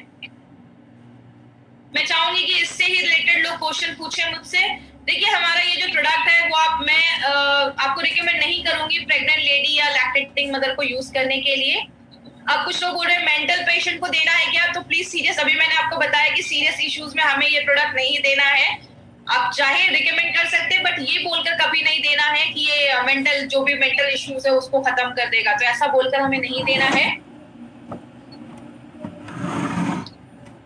मैं चाहूंगी कि इससे ही रिलेटेड लोग क्वेश्चन पूछे मुझसे। देखिए हमारा ये जो प्रोडक्ट है वो मैं आपको रिकमेंड नहीं करूंगी प्रेग्नेंट लेडी या लैक्टेटिंग मदर को यूज करने के लिए। अब कुछ लोग बोल रहे हैं मेंटल पेशेंट को देना है क्या? तो प्लीज सीरियस, अभी मैंने आपको बताया कि सीरियस इश्यूज में हमें ये प्रोडक्ट नहीं देना है। आप चाहे रिकमेंड कर सकते हैं बट ये बोलकर कभी नहीं देना है कि ये मेंटल जो भी मेंटल इश्यूज है उसको खत्म कर देगा, तो ऐसा बोलकर हमें नहीं देना है।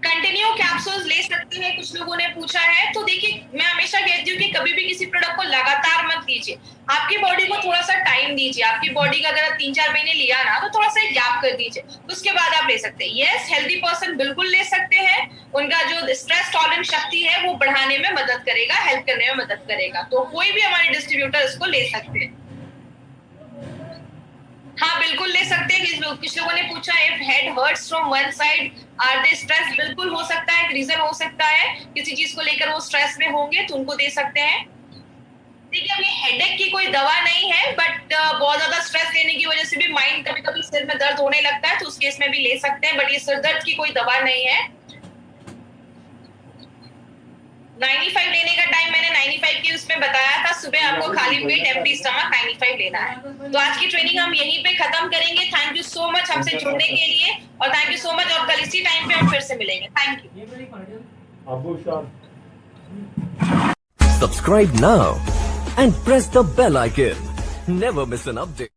कंटिन्यू कैप्सूल्स ले सकते हैं, कुछ लोगों ने पूछा है। तो देखिए मैं हमेशा कहती हूँ कि कभी भी किसी प्रोडक्ट को लगातार मत लीजिए, आपकी बॉडी को थोड़ा सा टाइम दीजिए। आपकी बॉडी का अगर 3-4 महीने लिया ना तो थोड़ा सा गैप कर दीजिए, उसके बाद आप ले सकते हैं। यस, हेल्दी पर्सन बिल्कुल ले सकते हैं, उनका जो स्ट्रेस टॉलरेंस शक्ति है वो बढ़ाने में मदद करेगा, हेल्प करने में मदद करेगा। तो कोई भी हमारे डिस्ट्रीब्यूटर इसको ले सकते हैं। हाँ बिल्कुल ले सकते हैं। कुछ लोगों ने पूछा if head hurts from one side are they stress, बिल्कुल हो सकता है, रीजन हो सकता है किसी चीज को लेकर वो स्ट्रेस में होंगे तो उनको दे सकते हैं। देखिए अभी हेडेक की कोई दवा नहीं है बट बहुत ज्यादा स्ट्रेस लेने की वजह से भी माइंड कभी कभी सिर में दर्द होने लगता है, तो उस केस में भी ले सकते हैं, बट ये सिर दर्द की कोई दवा नहीं है। 95 लेने का टाइम मैंने 95 की उसमें बताया था, सुबह आपको खाली पेट एम्प्टी स्टमक 95 लेना है। तो आज की ट्रेनिंग हम यहीं पे खत्म करेंगे। थैंक यू सो मच हमसे जुड़ने के लिए, और थैंक यू सो मच, और कल इसी टाइम पे हम फिर से मिलेंगे। Thank you. Subscribe now and press the bell icon. Never miss an update.